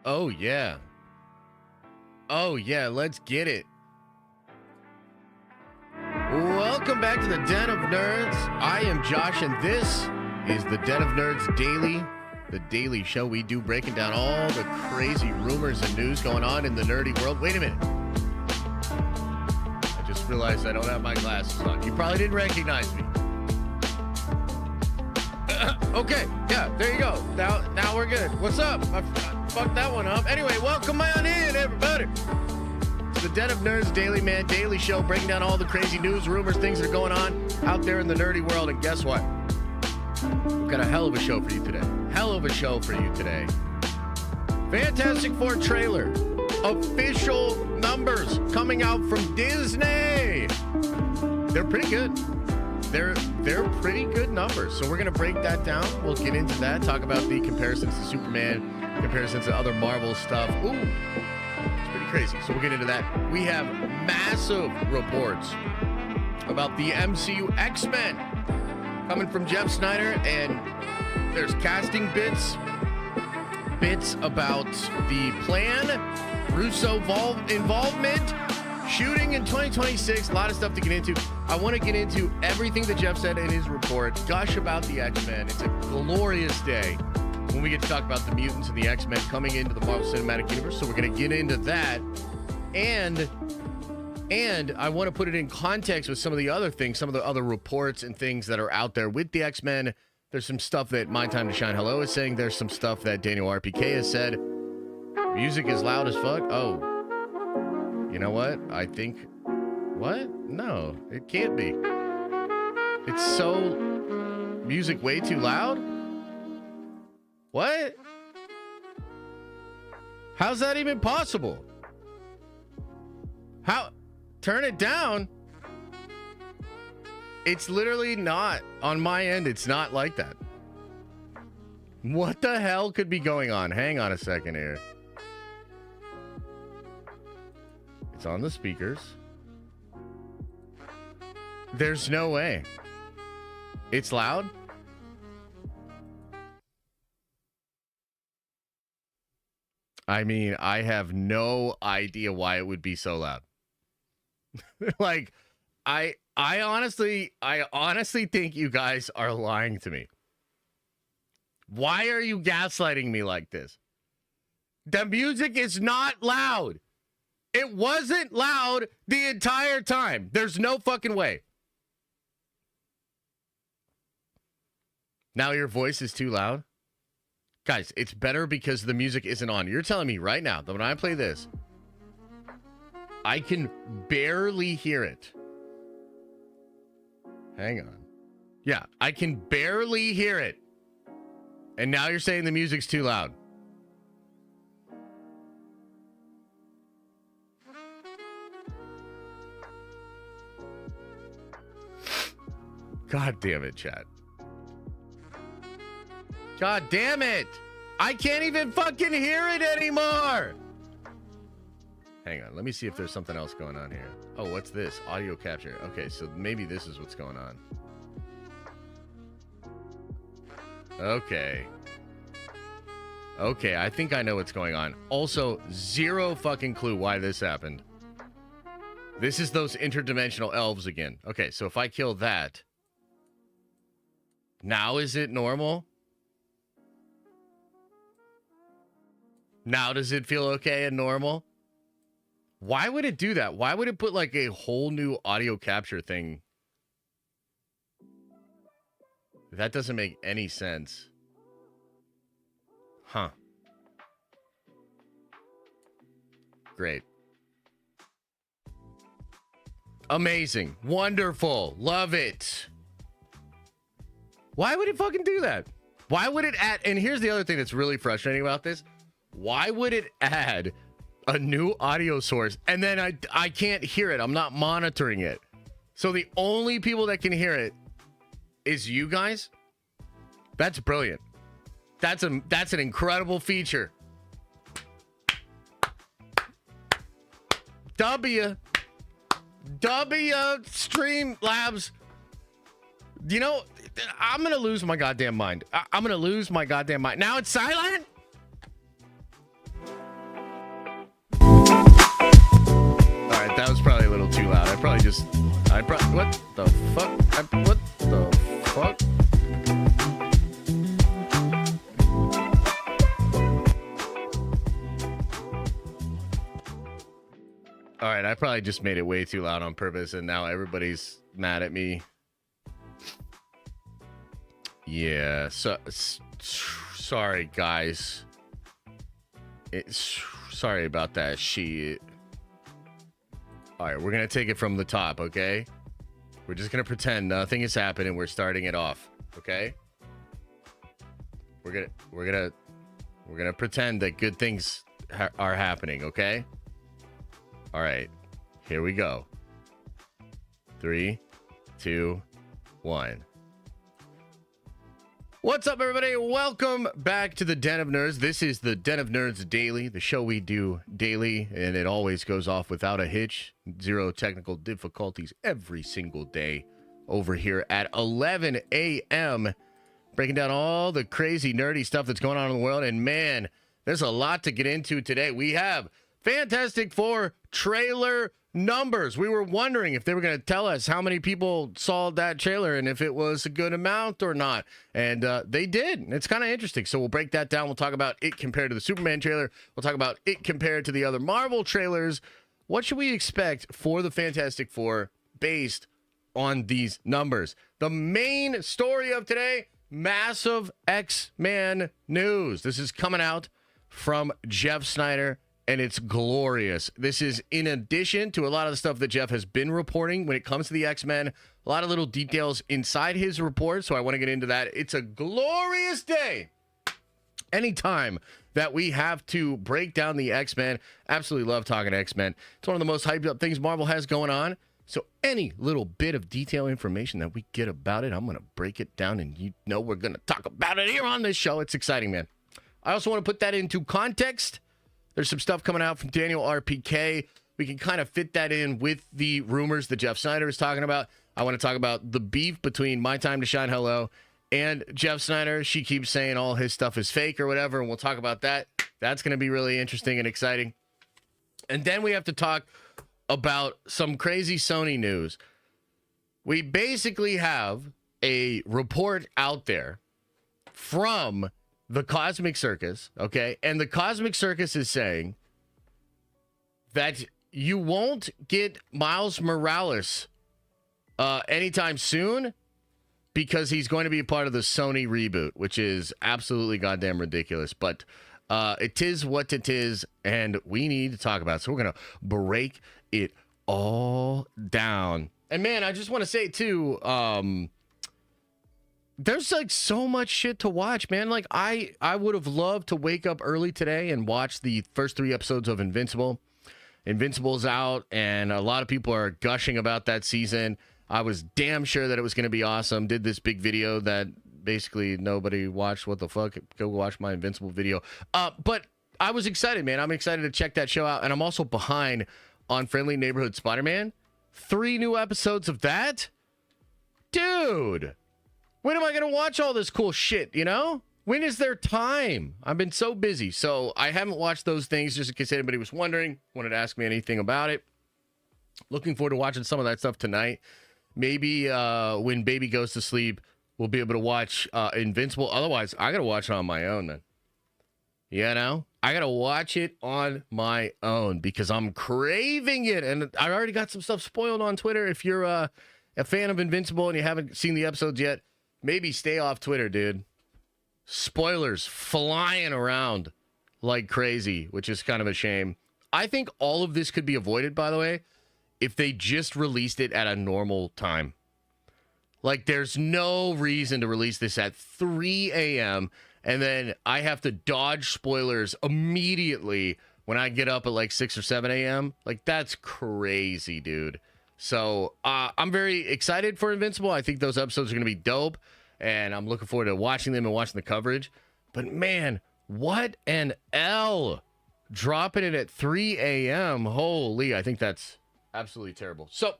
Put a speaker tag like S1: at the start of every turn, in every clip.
S1: Oh, yeah. Oh, yeah, let's get it. Welcome back to the Den of Nerds. I am Josh, and this is the Den of Nerds Daily, the daily show we do breaking down all the crazy rumors and news going on in the nerdy world. Wait a minute. I just realized I don't have my glasses on. You probably didn't recognize me. Okay, yeah, there you go. Now we're good. What's up? I fucked that one up. Anyway, welcome on in, everybody. It's the Den of Nerds Daily, man. Daily show breaking down all the crazy news, rumors, things that are going on out there in the nerdy world. And guess what? We've got a hell of a show for you today. Hell of a show for you today. Fantastic Four trailer. Official numbers coming out from Disney. They're pretty good. They're pretty good numbers. So we're going to break that down. We'll get into that. Talk about the comparisons to Superman, comparisons to other Marvel stuff. Ooh, it's pretty crazy. So we'll get into that. We have massive reports about the MCU X-Men coming from Jeff Snyder, and there's casting bits about the plan, Russo involvement, shooting in 2026, a lot of stuff to get into. I want to get into everything that Jeff said in his report, gush about the X-Men. It's a glorious day when we get to talk about the mutants and the X-Men coming into the Marvel Cinematic Universe. So we're going to get into that. And I want to put it in context with some of the other things, some of the other reports and things that are out there with the X-Men. There's some stuff that My Time to Shine Hello is saying. There's some stuff that Daniel RPK has said. Music is loud as fuck. Oh, you know what? I think... What? No, it can't be. It's so... Music way too loud? What? How's that even possible? How? Turn it down? It's literally not. On my end, it's not like that. What the hell could be going on? Hang on a second here. It's on the speakers. There's no way. It's loud? I mean, I have no idea why it would be so loud. Like, I honestly think you guys are lying to me. Why are you gaslighting me like this? The music is not loud. It wasn't loud the entire time. There's no fucking way. Now your voice is too loud? Guys, it's better because the music isn't on. You're telling me right now that when I play this, I can barely hear it. Hang on. Yeah, I can barely hear it. And now you're saying the music's too loud. God damn it, chat. God damn it. I can't even fucking hear it anymore. Hang on. Let me see if there's something else going on here. Oh, what's this? Audio capture. Okay, so maybe this is what's going on. Okay. Okay, I think I know what's going on. Also, zero fucking clue why this happened. This is those interdimensional elves again. Okay, so if I kill that... Now is it normal? Now does it feel okay and normal? Why would it do that? Why would it put like a whole new audio capture thing? That doesn't make any sense. Huh. Great. Amazing. Wonderful. Love it. Why would it fucking do that? Why would it add? And here's the other thing that's really frustrating about this. Why would it add a new audio source and then I can't hear it? I'm not monitoring it. So the only people that can hear it is you guys? That's brilliant. That's an incredible feature. W Streamlabs. You know, I'm going to lose my goddamn mind. I'm going to lose my goddamn mind. Now it's silent? All right, that was probably a little too loud. What the fuck? What the fuck? All right, I probably just made it way too loud on purpose, and now everybody's mad at me. Yeah, sorry, guys. Sorry about that shit. All right, we're going to take it from the top, okay? We're just going to pretend nothing has happened, and we're starting it off, okay? We're going to pretend that good things are happening, okay? All right, here we go. 3, 2, 1. What's up, everybody? Welcome back to the Den of Nerds. This is the Den of Nerds Daily, the show we do daily, and it always goes off without a hitch. 0 technical difficulties every single day over here at 11 a.m. Breaking down all the crazy, nerdy stuff that's going on in the world. And man, there's a lot to get into today. We have Fantastic Four trailer numbers. We were wondering if they were going to tell us how many people saw that trailer and if it was a good amount or not. And they did. It's kind of interesting. So we'll break that down. We'll talk about it compared to the Superman trailer. We'll talk about it compared to the other Marvel trailers. What should we expect for the Fantastic Four based on these numbers? The main story of today, massive X-Men news. This is coming out from Jeff Snyder, and it's glorious. This is in addition to a lot of the stuff that Jeff has been reporting when it comes to the X-Men. A lot of little details inside his report, so I want to get into that. It's a glorious day. Anytime that we have to break down the X-Men, absolutely love talking X-Men. It's one of the most hyped up things Marvel has going on. So any little bit of detail information that we get about it, I'm going to break it down, and you know we're going to talk about it here on this show. It's exciting, man. I also want to put that into context. There's some stuff coming out from Daniel RPK. We can kind of fit that in with the rumors that Jeff Snyder is talking about. I want to talk about the beef between My Time to Shine Hello and Jeff Snyder. She keeps saying all his stuff is fake or whatever, and we'll talk about that. That's going to be really interesting and exciting. And then we have to talk about some crazy Sony news. We basically have a report out there from the Cosmic Circus, okay? And the Cosmic Circus is saying that you won't get Miles Morales anytime soon because he's going to be a part of the Sony reboot, which is absolutely goddamn ridiculous. But it is what it is, and we need to talk about it. So we're going to break it all down. And man, I just want to say too, there's like so much shit to watch, man. Like I would have loved to wake up early today and watch the first 3 episodes of Invincible. Invincible's out, and a lot of people are gushing about that season. I was damn sure that it was going to be awesome. Did this big video that basically nobody watched. What the fuck? Go watch my Invincible video. But I was excited, man. I'm excited to check that show out, and I'm also behind on Friendly Neighborhood Spider-Man. 3 new episodes of that? Dude! When am I going to watch all this cool shit, you know? When is there time? I've been so busy. So I haven't watched those things, just in case anybody was wondering. Wanted to ask me anything about it. Looking forward to watching some of that stuff tonight. Maybe when baby goes to sleep, we'll be able to watch Invincible. Otherwise, I got to watch it on my own, man. You know, I got to watch it on my own because I'm craving it. And I already got some stuff spoiled on Twitter. If you're a fan of Invincible and you haven't seen the episodes yet, maybe stay off Twitter, dude. Spoilers flying around like crazy, which is kind of a shame. I think all of this could be avoided, by the way, if they just released it at a normal time. Like, there's no reason to release this at 3 a.m., and then I have to dodge spoilers immediately when I get up at like 6 or 7 a.m. Like, that's crazy, dude. So I'm very excited for Invincible. I think those episodes are going to be dope, and I'm looking forward to watching them and watching the coverage. But, man, what an L. Dropping it at 3 a.m. Holy, I think that's absolutely terrible. So,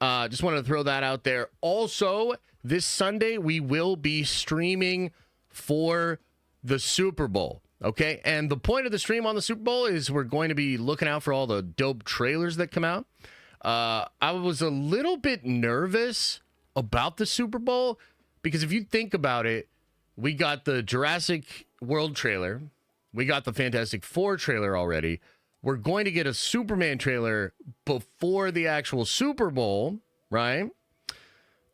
S1: just wanted to throw that out there. Also, this Sunday, we will be streaming for the Super Bowl, okay? And the point of the stream on the Super Bowl is we're going to be looking out for all the dope trailers that come out. I was a little bit nervous about the Super Bowl because if you think about it, we got the Jurassic World trailer. We got the Fantastic Four trailer already. We're going to get a Superman trailer before the actual Super Bowl, right?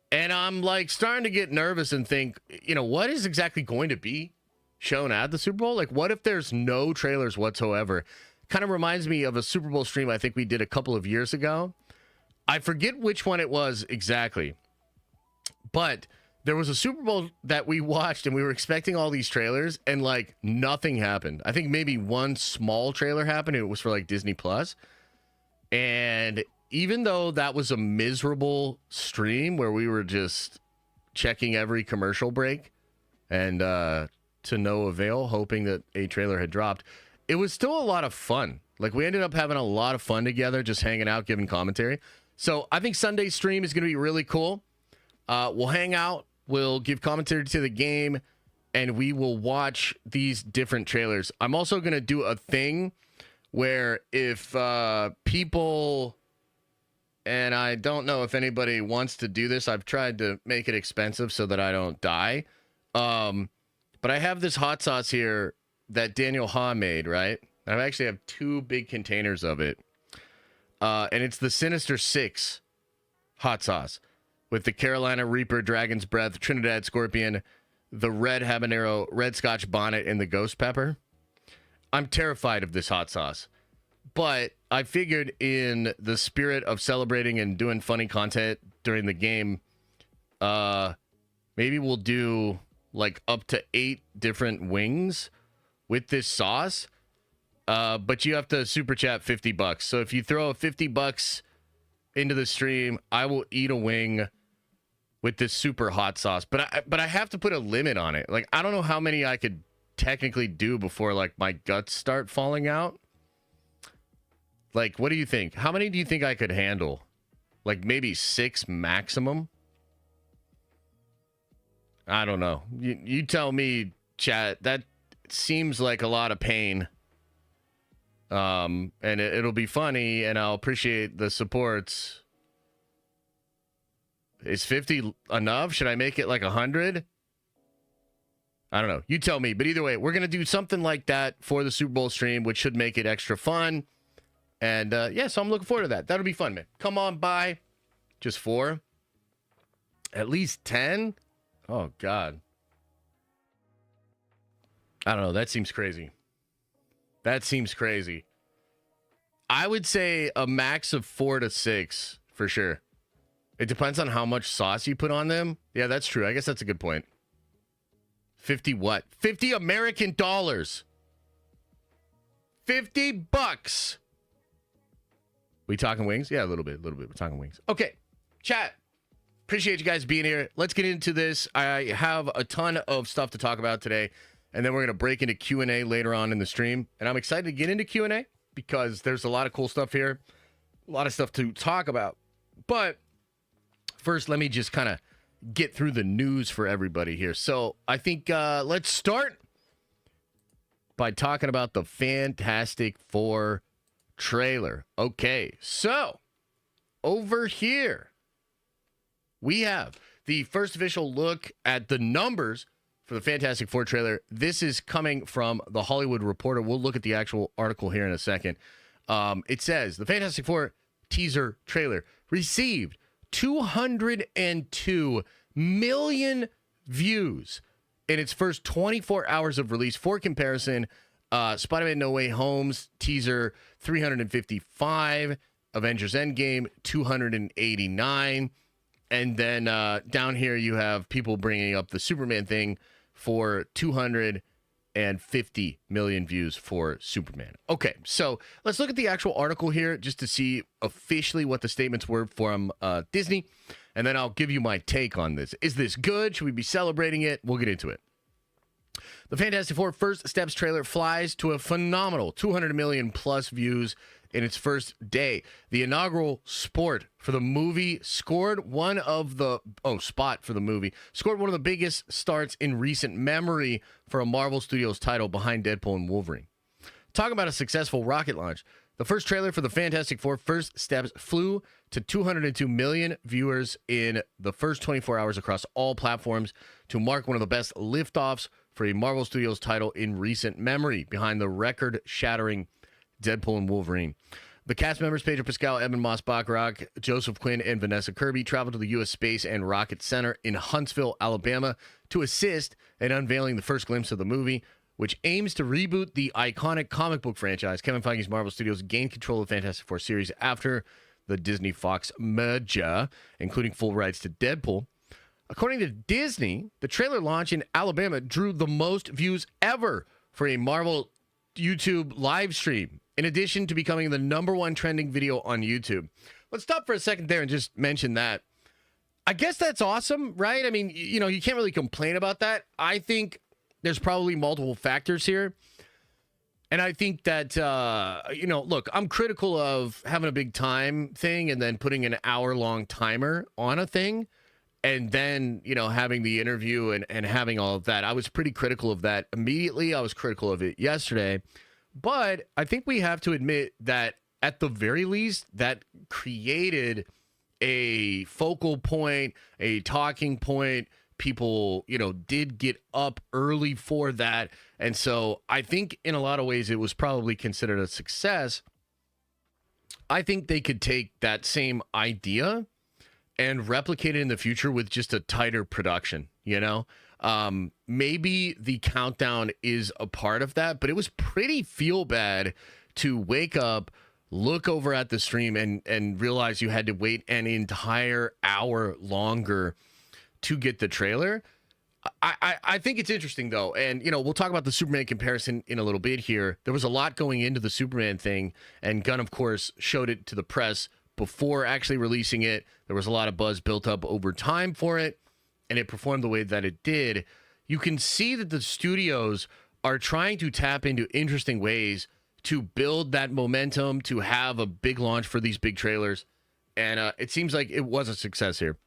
S1: And I'm like starting to get nervous and think, you know, what is exactly going to be shown at the Super Bowl? Like, what if there's no trailers whatsoever? Kind of reminds me of a Super Bowl stream I think we did a couple of years ago. I forget which one it was exactly, but there was a Super Bowl that we watched and we were expecting all these trailers and like nothing happened. I think maybe one small trailer happened and it was for like Disney Plus. And even though that was a miserable stream where we were just checking every commercial break and to no avail, hoping that a trailer had dropped, it was still a lot of fun. Like, we ended up having a lot of fun together, just hanging out, giving commentary. So I think Sunday's stream is going to be really cool. We'll hang out, we'll give commentary to the game, and we will watch these different trailers. I'm also going to do a thing where if people, and I don't know if anybody wants to do this, I've tried to make it expensive so that I don't die. But I have this hot sauce here that Daniel Ha made, right? And I actually have 2 big containers of it. And it's the Sinister Six hot sauce with the Carolina Reaper, Dragon's Breath, Trinidad Scorpion, the red habanero, red Scotch bonnet, and the ghost pepper. I'm terrified of this hot sauce. But I figured in the spirit of celebrating and doing funny content during the game, maybe we'll do like up to 8 different wings with this sauce. But you have to super chat $50. So if you throw $50 into the stream, I will eat a wing with this super hot sauce. But I have to put a limit on it. Like, I don't know how many I could technically do before like my guts start falling out. Like, what do you think? How many do you think I could handle? Like maybe 6 maximum? I don't know. You tell me, chat. That seems like a lot of pain. And it'll be funny, and I'll appreciate the supports. Is 50 enough? Should I make it like 100? I don't know. You tell me. But either way, we're going to do something like that for the Super Bowl stream, which should make it extra fun. And, yeah, so I'm looking forward to that. That'll be fun, man. Come on by. Just 4? At least 10? Oh, God. I don't know. That seems crazy. That seems crazy. I would say a max of 4 to 6 for sure. It depends on how much sauce you put on them. Yeah, that's true. I guess that's a good point. 50 what? 50 American dollars. $50. We talking wings? Yeah, a little bit. We're talking wings. Okay, chat. Appreciate you guys being here. Let's get into this. I have a ton of stuff to talk about today, and then we're going to break into Q&A later on in the stream. And I'm excited to get into Q&A because there's a lot of cool stuff here, a lot of stuff to talk about. But first, let me just kind of get through the news for everybody here. So I think let's start by talking about the Fantastic Four trailer. Okay, so over here we have the first official look at the numbers for the Fantastic Four trailer. This is coming from The Hollywood Reporter. We'll look at the actual article here in a second. It says the Fantastic Four teaser trailer received 202 million views in its first 24 hours of release. For comparison, Spider-Man No Way Home's teaser, 355. Avengers Endgame, 289. And then down here you have people bringing up the Superman thing for 250 million views for Superman. Okay, so let's look at the actual article here just to see officially what the statements were from Disney. And then I'll give you my take on this. Is this good? Should we be celebrating it? We'll get into it. The Fantastic Four First Steps trailer flies to a phenomenal 200 million plus views in its first day. The inaugural spot for the movie scored one of the biggest starts in recent memory for a Marvel Studios title behind Deadpool and Wolverine. Talk about a successful rocket launch. The first trailer for the Fantastic Four First Steps flew to 202 million viewers in the first 24 hours across all platforms to mark one of the best liftoffs for a Marvel Studios title in recent memory, behind the record-shattering Deadpool and Wolverine. The cast members, Pedro Pascal, Evan Moss-Bachrach, Joseph Quinn, and Vanessa Kirby, traveled to the U.S. Space and Rocket Center in Huntsville, Alabama, to assist in unveiling the first glimpse of the movie, which aims to reboot the iconic comic book franchise. Kevin Feige's Marvel Studios gained control of the Fantastic Four series after the Disney-Fox merger, including full rights to Deadpool. According to Disney, the trailer launch in Alabama drew the most views ever for a Marvel YouTube live stream, in addition to becoming the #1 trending video on YouTube. Let's stop for a second there and just mention that. I guess that's awesome, right? I mean, you know, you can't really complain about that. I think there's probably multiple factors here. And I think that, look, I'm critical of having a big time thing and then putting an hour-long timer on a thing. And then, having the interview and having all of that. I was pretty critical of that immediately. I was critical of it yesterday. But I think we have to admit that at the very least, that created a focal point, a talking point. People, did get up early for that. And so I think in a lot of ways it was probably considered a success. I think they could take that same idea and replicate it in the future with just a tighter production, Maybe the countdown is a part of that, but it was pretty feel bad to wake up, look over at the stream, and realize you had to wait an entire hour longer to get the trailer. I think it's interesting, though, and, we'll talk about the Superman comparison in a little bit here. There was a lot going into the Superman thing, and Gunn, of course, showed it to the press before actually releasing it. There was a lot of buzz built up over time for it, and it performed the way that it did. You can see that the studios are trying to tap into interesting ways to build that momentum, to have a big launch for these big trailers, and it seems like it was a success here.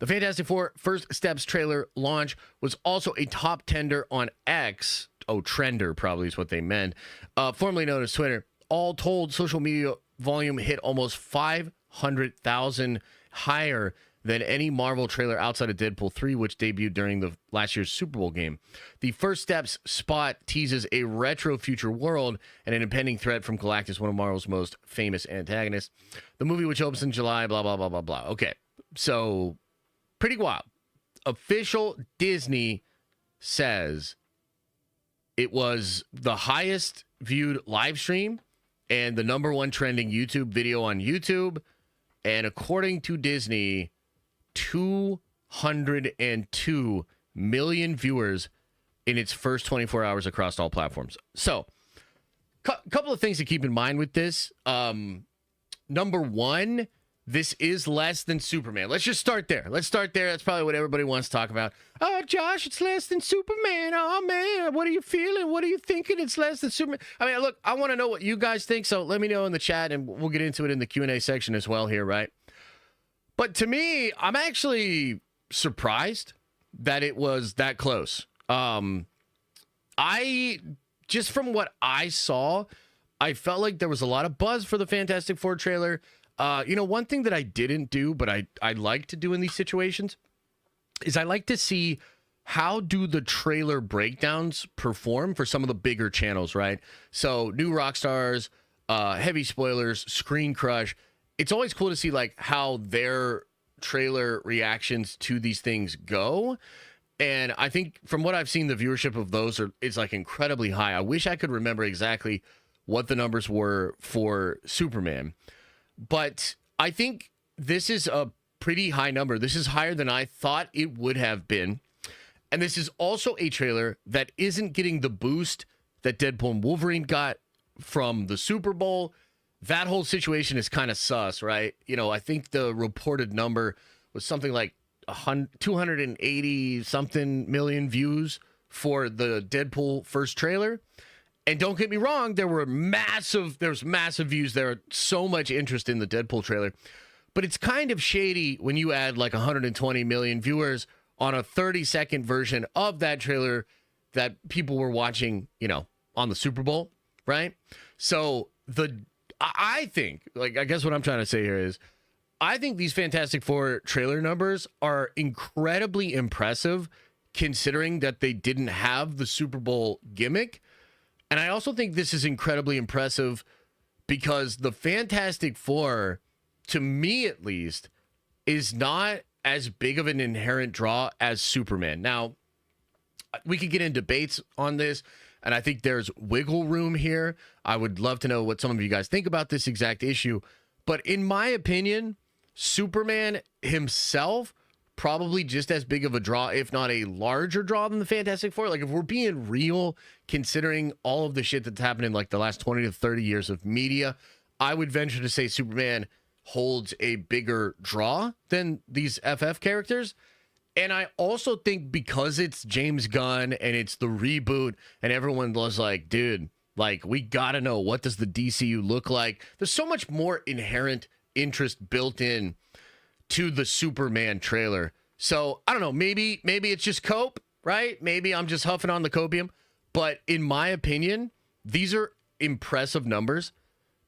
S1: The Fantastic Four First Steps trailer launch was also a top tender on X. Oh, Trender probably is what they meant. Formerly known as Twitter. All told, social media volume hit almost 500,000 higher than any Marvel trailer outside of Deadpool 3, which debuted during the last year's Super Bowl game. The First Steps spot teases a retro future world and an impending threat from Galactus, one of Marvel's most famous antagonists. The movie, which opens in July, blah, blah, blah, blah, blah. Okay, so pretty wild. Official Disney says it was the highest viewed live stream and the #1 trending YouTube video on YouTube. And according to Disney, 202 million viewers in its first 24 hours across all platforms. So, couple of things to keep in mind with this. Number one, this is less than Superman. Let's just start there. That's probably what everybody wants to talk about. Oh, Josh, it's less than Superman. Oh, man, what are you feeling? What are you thinking? It's less than Superman. I mean, look, I want to know what you guys think, so let me know in the chat, and we'll get into it in the Q&A section as well here, right? But to me, I'm actually surprised that it was that close. Just from what I saw, I felt like there was a lot of buzz for the Fantastic Four trailer. One thing that I didn't do, but I like to do in these situations is I like to see how do the trailer breakdowns perform for some of the bigger channels, right? So New Rockstars, Heavy Spoilers, Screen Crush. It's always cool to see like how their trailer reactions to these things go. And I think from what I've seen, the viewership of those is like incredibly high. I wish I could remember exactly what the numbers were for Superman. But I think this is a pretty high number. This is higher than I thought it would have been. And this is also a trailer that isn't getting the boost that Deadpool and Wolverine got from the Super Bowl. That whole situation is kind of sus, right? You know, I think the reported number was something like 280 something million views for the Deadpool first trailer. And don't get me wrong, there's massive views. There are so much interest in the Deadpool trailer. But it's kind of shady when you add like 120 million viewers on a 30-second version of that trailer that people were watching, you know, on the Super Bowl, right? So I think, like, I guess what I'm trying to say here is, I think these Fantastic Four trailer numbers are incredibly impressive considering that they didn't have the Super Bowl gimmick. And I also think this is incredibly impressive because the Fantastic Four, to me at least, is not as big of an inherent draw as Superman. Now, we could get in debates on this, and I think there's wiggle room here. I would love to know what some of you guys think about this exact issue. But in my opinion, Superman himself, probably just as big of a draw, if not a larger draw than the Fantastic Four. Like, if we're being real, considering all of the shit that's happened in like the last 20 to 30 years of media, I would venture to say Superman holds a bigger draw than these FF characters. And I also think because it's James Gunn and it's the reboot and everyone was like, dude, like, we got to know, what does the DCU look like? There's so much more inherent interest built in to the Superman trailer. So I don't know, maybe it's just cope, right? Maybe I'm just huffing on the copium. But in my opinion, these are impressive numbers.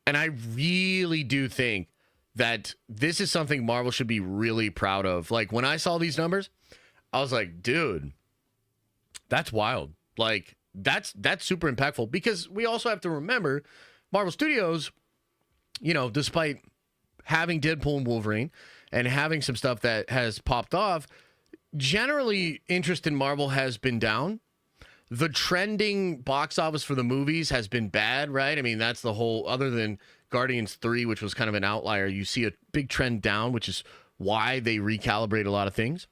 S1: And I really do think that this is something Marvel should be really proud of. Like, when I saw these numbers, I was like, dude, that's wild. Like, that's super impactful, because we also have to remember Marvel Studios, you know, despite having Deadpool and Wolverine and having some stuff that has popped off, generally interest in Marvel has been down. The trending box office for the movies has been bad, right? I mean, that's the whole, other than Guardians 3, which was kind of an outlier, you see a big trend down, which is why they recalibrate a lot of things.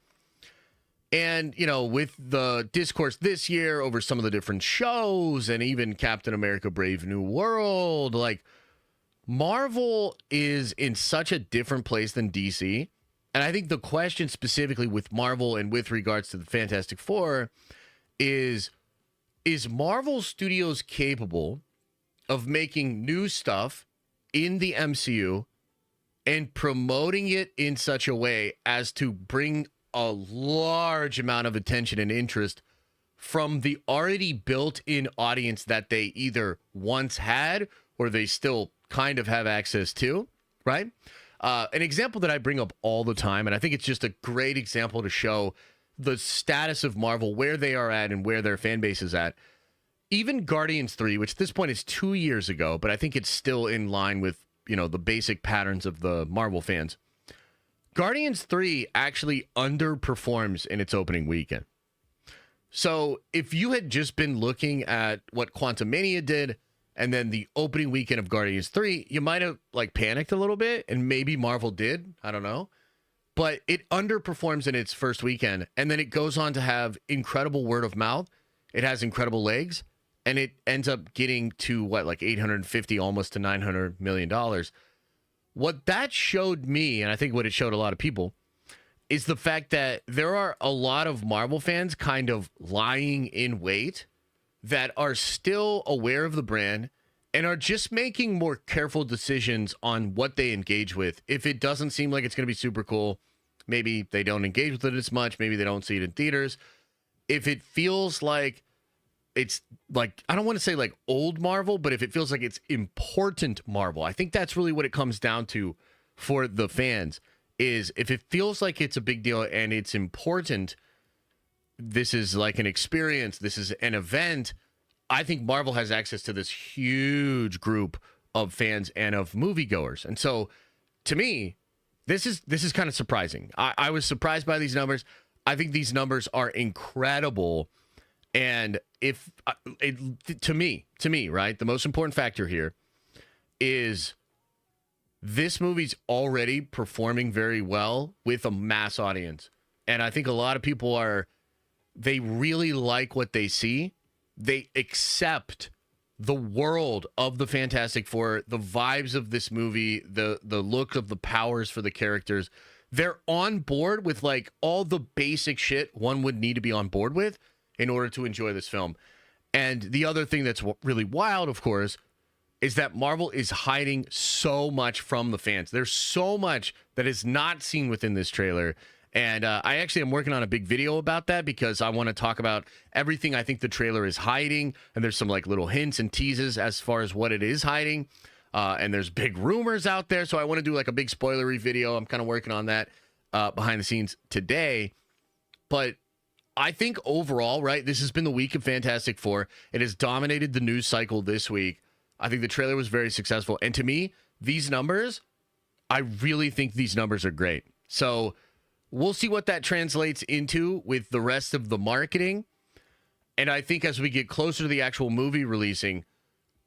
S1: And, you know, with the discourse this year over some of the different shows and even Captain America Brave New World, like, Marvel is in such a different place than DC. And I think the question specifically with Marvel and with regards to the Fantastic Four is Marvel Studios capable of making new stuff in the MCU and promoting it in such a way as to bring a large amount of attention and interest from the already built-in audience that they either once had or they still kind of have access to, right? An example that I bring up all the time, and I think it's just a great example to show the status of Marvel, where they are at and where their fan base is at. Even Guardians 3, which at this point is 2 years ago, but I think it's still in line with, you know, the basic patterns of the Marvel fans. Guardians 3 actually underperforms in its opening weekend. So if you had just been looking at what Quantumania did and then the opening weekend of Guardians 3, you might have like panicked a little bit, and maybe Marvel did. I don't know. But it underperforms in its first weekend, and then it goes on to have incredible word of mouth. It has incredible legs, and it ends up getting to what, like 850, almost to $900 million. What that showed me, and I think what it showed a lot of people, is the fact that there are a lot of Marvel fans kind of lying in wait that are still aware of the brand and are just making more careful decisions on what they engage with. If it doesn't seem like it's going to be super cool, maybe they don't engage with it as much. Maybe they don't see it in theaters. If it feels like it's like, I don't want to say like old Marvel, but if it feels like it's important Marvel, I think that's really what it comes down to for the fans, is if it feels like it's a big deal and it's important, this is like an experience. This is an event. I think Marvel has access to this huge group of fans and of moviegoers. And so, to me, this is kind of surprising. I was surprised by these numbers. I think these numbers are incredible. And to me, right, the most important factor here is this movie's already performing very well with a mass audience. And I think a lot of people they really like what they see. They accept the world of the Fantastic Four, the vibes of this movie, the look of the powers for the characters. They're on board with like all the basic shit one would need to be on board with in order to enjoy this film. And the other thing that's really wild, of course, is that Marvel is hiding so much from the fans. There's so much that is not seen within this trailer. And I actually am working on a big video about that because I want to talk about everything I think the trailer is hiding. And there's some like little hints and teases as far as what it is hiding. And there's big rumors out there. So I want to do like a big spoilery video. I'm kind of working on that behind the scenes today. But I think overall, right, this has been the week of Fantastic Four. It has dominated the news cycle this week. I think the trailer was very successful. And to me, these numbers, I really think these numbers are great. So we'll see what that translates into with the rest of the marketing. And I think as we get closer to the actual movie releasing,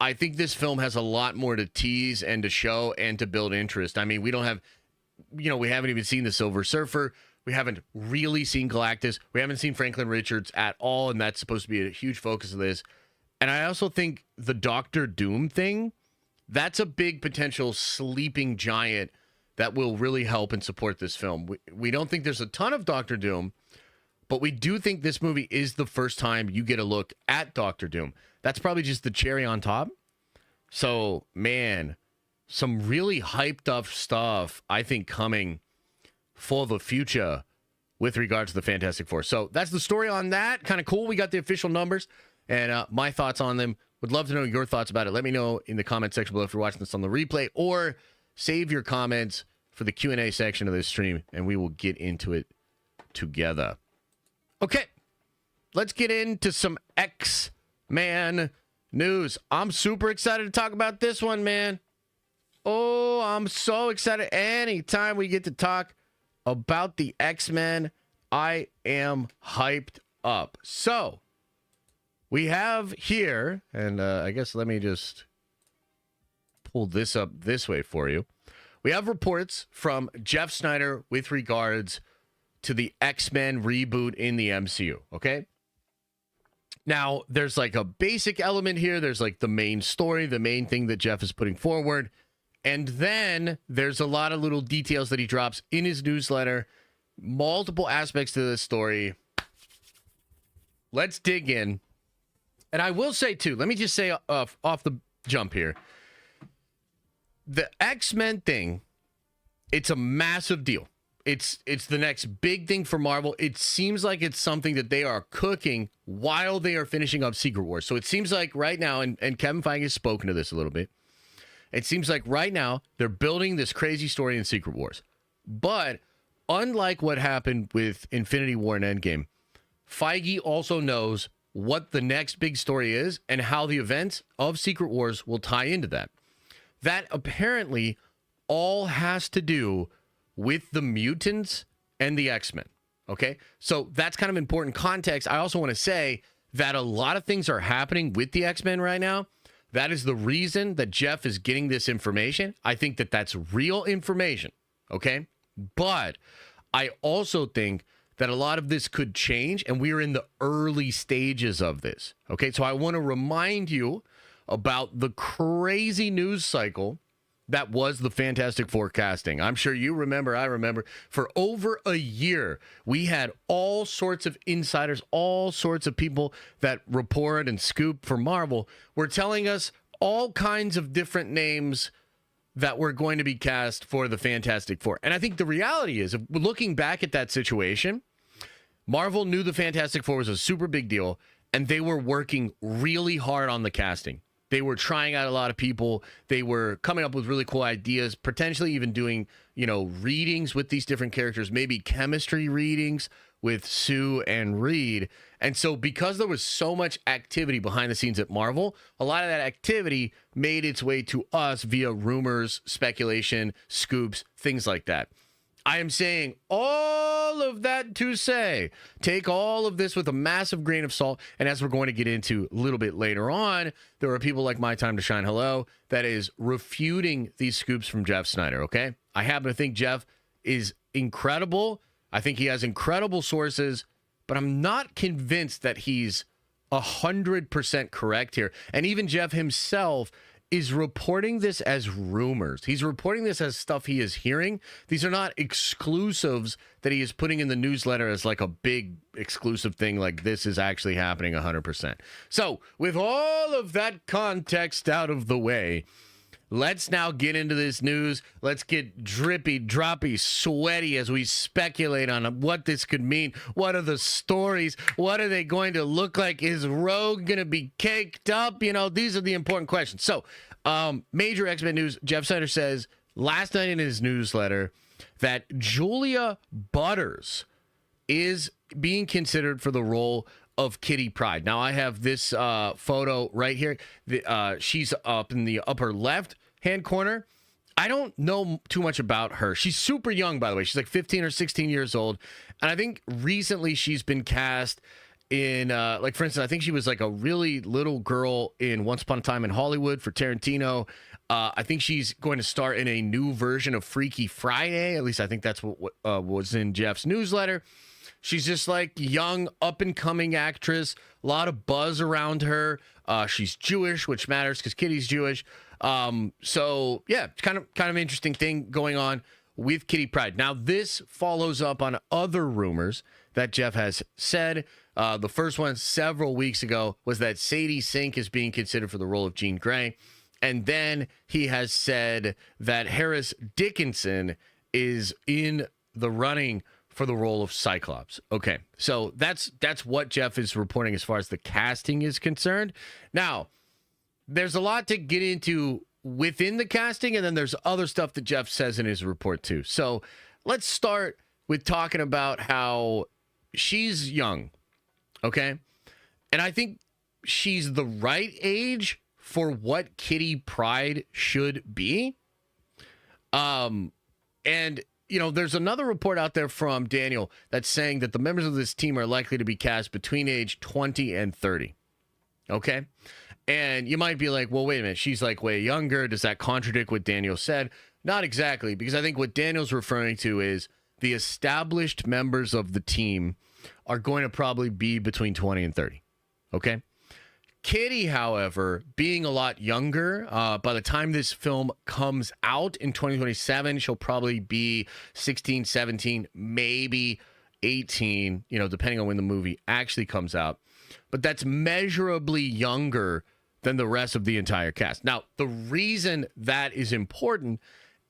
S1: I think this film has a lot more to tease and to show and to build interest. I mean, we haven't even seen the Silver Surfer. We haven't really seen Galactus. We haven't seen Franklin Richards at all, and that's supposed to be a huge focus of this. And I also think the Doctor Doom thing, that's a big potential sleeping giant that will really help and support this film. We don't think there's a ton of Doctor Doom, but we do think this movie is the first time you get a look at Doctor Doom. That's probably just the cherry on top. So, man, some really hyped up stuff, I think, coming for the future with regards to the Fantastic Four. So that's the story on that. Kind of cool. We got the official numbers and my thoughts on them. Would love to know your thoughts about it. Let me know in the comment section below if you're watching this on the replay, or save your comments for the Q&A section of this stream, and we will get into it together. Okay, let's get into some X-Men news. I'm super excited to talk about this one, man. Oh, I'm so excited. Anytime we get to talk about the X-Men, I am hyped up. So, we have here, and I guess let me just pull this up this way for you. We have reports from Jeff Snyder with regards to the X-Men reboot in the MCU, okay? Now, there's like a basic element here. There's like the main story, the main thing that Jeff is putting forward. And then there's a lot of little details that he drops in his newsletter, multiple aspects to this story. Let's dig in. And I will say, too, let me just say off the jump here. The X-Men thing, it's a massive deal. It's the next big thing for Marvel. It seems like it's something that they are cooking while they are finishing up Secret Wars. So it seems like right now, and Kevin Feige has spoken to this a little bit, it seems like right now they're building this crazy story in Secret Wars. But unlike what happened with Infinity War and Endgame, Feige also knows what the next big story is and how the events of Secret Wars will tie into that. That apparently all has to do with the mutants and the X-Men. Okay? So that's kind of important context. I also want to say that a lot of things are happening with the X-Men right now. That is the reason that Jeff is getting this information. I think that that's real information. Okay? But I also think that a lot of this could change, and we are in the early stages of this. Okay? So I want to remind you about the crazy news cycle that was the Fantastic Four casting. I'm sure you remember, I remember, for over a year, we had all sorts of insiders, all sorts of people that report and scoop for Marvel were telling us all kinds of different names that were going to be cast for the Fantastic Four. And I think the reality is, looking back at that situation, Marvel knew the Fantastic Four was a super big deal, and they were working really hard on the casting. They were trying out a lot of people. They were coming up with really cool ideas, potentially even doing, readings with these different characters, maybe chemistry readings with Sue and Reed. And so because there was so much activity behind the scenes at Marvel, a lot of that activity made its way to us via rumors, speculation, scoops, things like that. I am saying all of that to say, take all of this with a massive grain of salt. And as we're going to get into a little bit later on, there are people like My Time to Shine Hello that is refuting these scoops from Jeff Snyder, okay? I happen to think Jeff is incredible. I think he has incredible sources, but I'm not convinced that he's 100% correct here. And even Jeff himself is reporting this as rumors. He's reporting this as stuff he is hearing. These are not exclusives that he is putting in the newsletter as like a big exclusive thing, like this is actually happening 100%. So with all of that context out of the way, let's now get into this news. Let's get drippy, droppy, sweaty as we speculate on what this could mean. What are the stories? What are they going to look like? Is Rogue going to be caked up? You know, these are the important questions. So, major X-Men news. Jeff Snyder says last night in his newsletter that Julia Butters is being considered for the role of Kitty Pryde. Now, I have this photo right here. She's up in the upper left hand corner. I don't know too much about her. She's super young, by the way. She's like 15 or 16 years old. And I think recently she's been cast in, like, for instance, I think she was like a really little girl in Once Upon a Time in Hollywood for Tarantino. I think she's going to star in a new version of Freaky Friday. At least I think that's what was in Jeff's newsletter. She's just like young, up-and-coming actress. A lot of buzz around her. She's Jewish, which matters because Kitty's Jewish. So yeah, kind of interesting thing going on with Kitty Pryde. Now, this follows up on other rumors that Jeff has said. The first one several weeks ago was that Sadie Sink is being considered for the role of Jean Grey. And then he has said that Harris Dickinson is in the running for the role of Cyclops. Okay, so that's what Jeff is reporting as far as the casting is concerned. Now, there's a lot to get into within the casting, and then there's other stuff that Jeff says in his report too. So let's start with talking about how she's young, okay? And I think she's the right age for what Kitty Pryde should be. And you know, there's another report out there from Daniel that's saying that the members of this team are likely to be cast between age 20 and 30. Okay? And you might be like, well, wait a minute. She's like way younger. Does that contradict what Daniel said? Not exactly, because I think what Daniel's referring to is the established members of the team are going to probably be between 20 and 30. Okay? Kitty, however, being a lot younger, by the time this film comes out in 2027, she'll probably be 16, 17, maybe 18, you know, depending on when the movie actually comes out. But that's measurably younger than the rest of the entire cast. Now, the reason that is important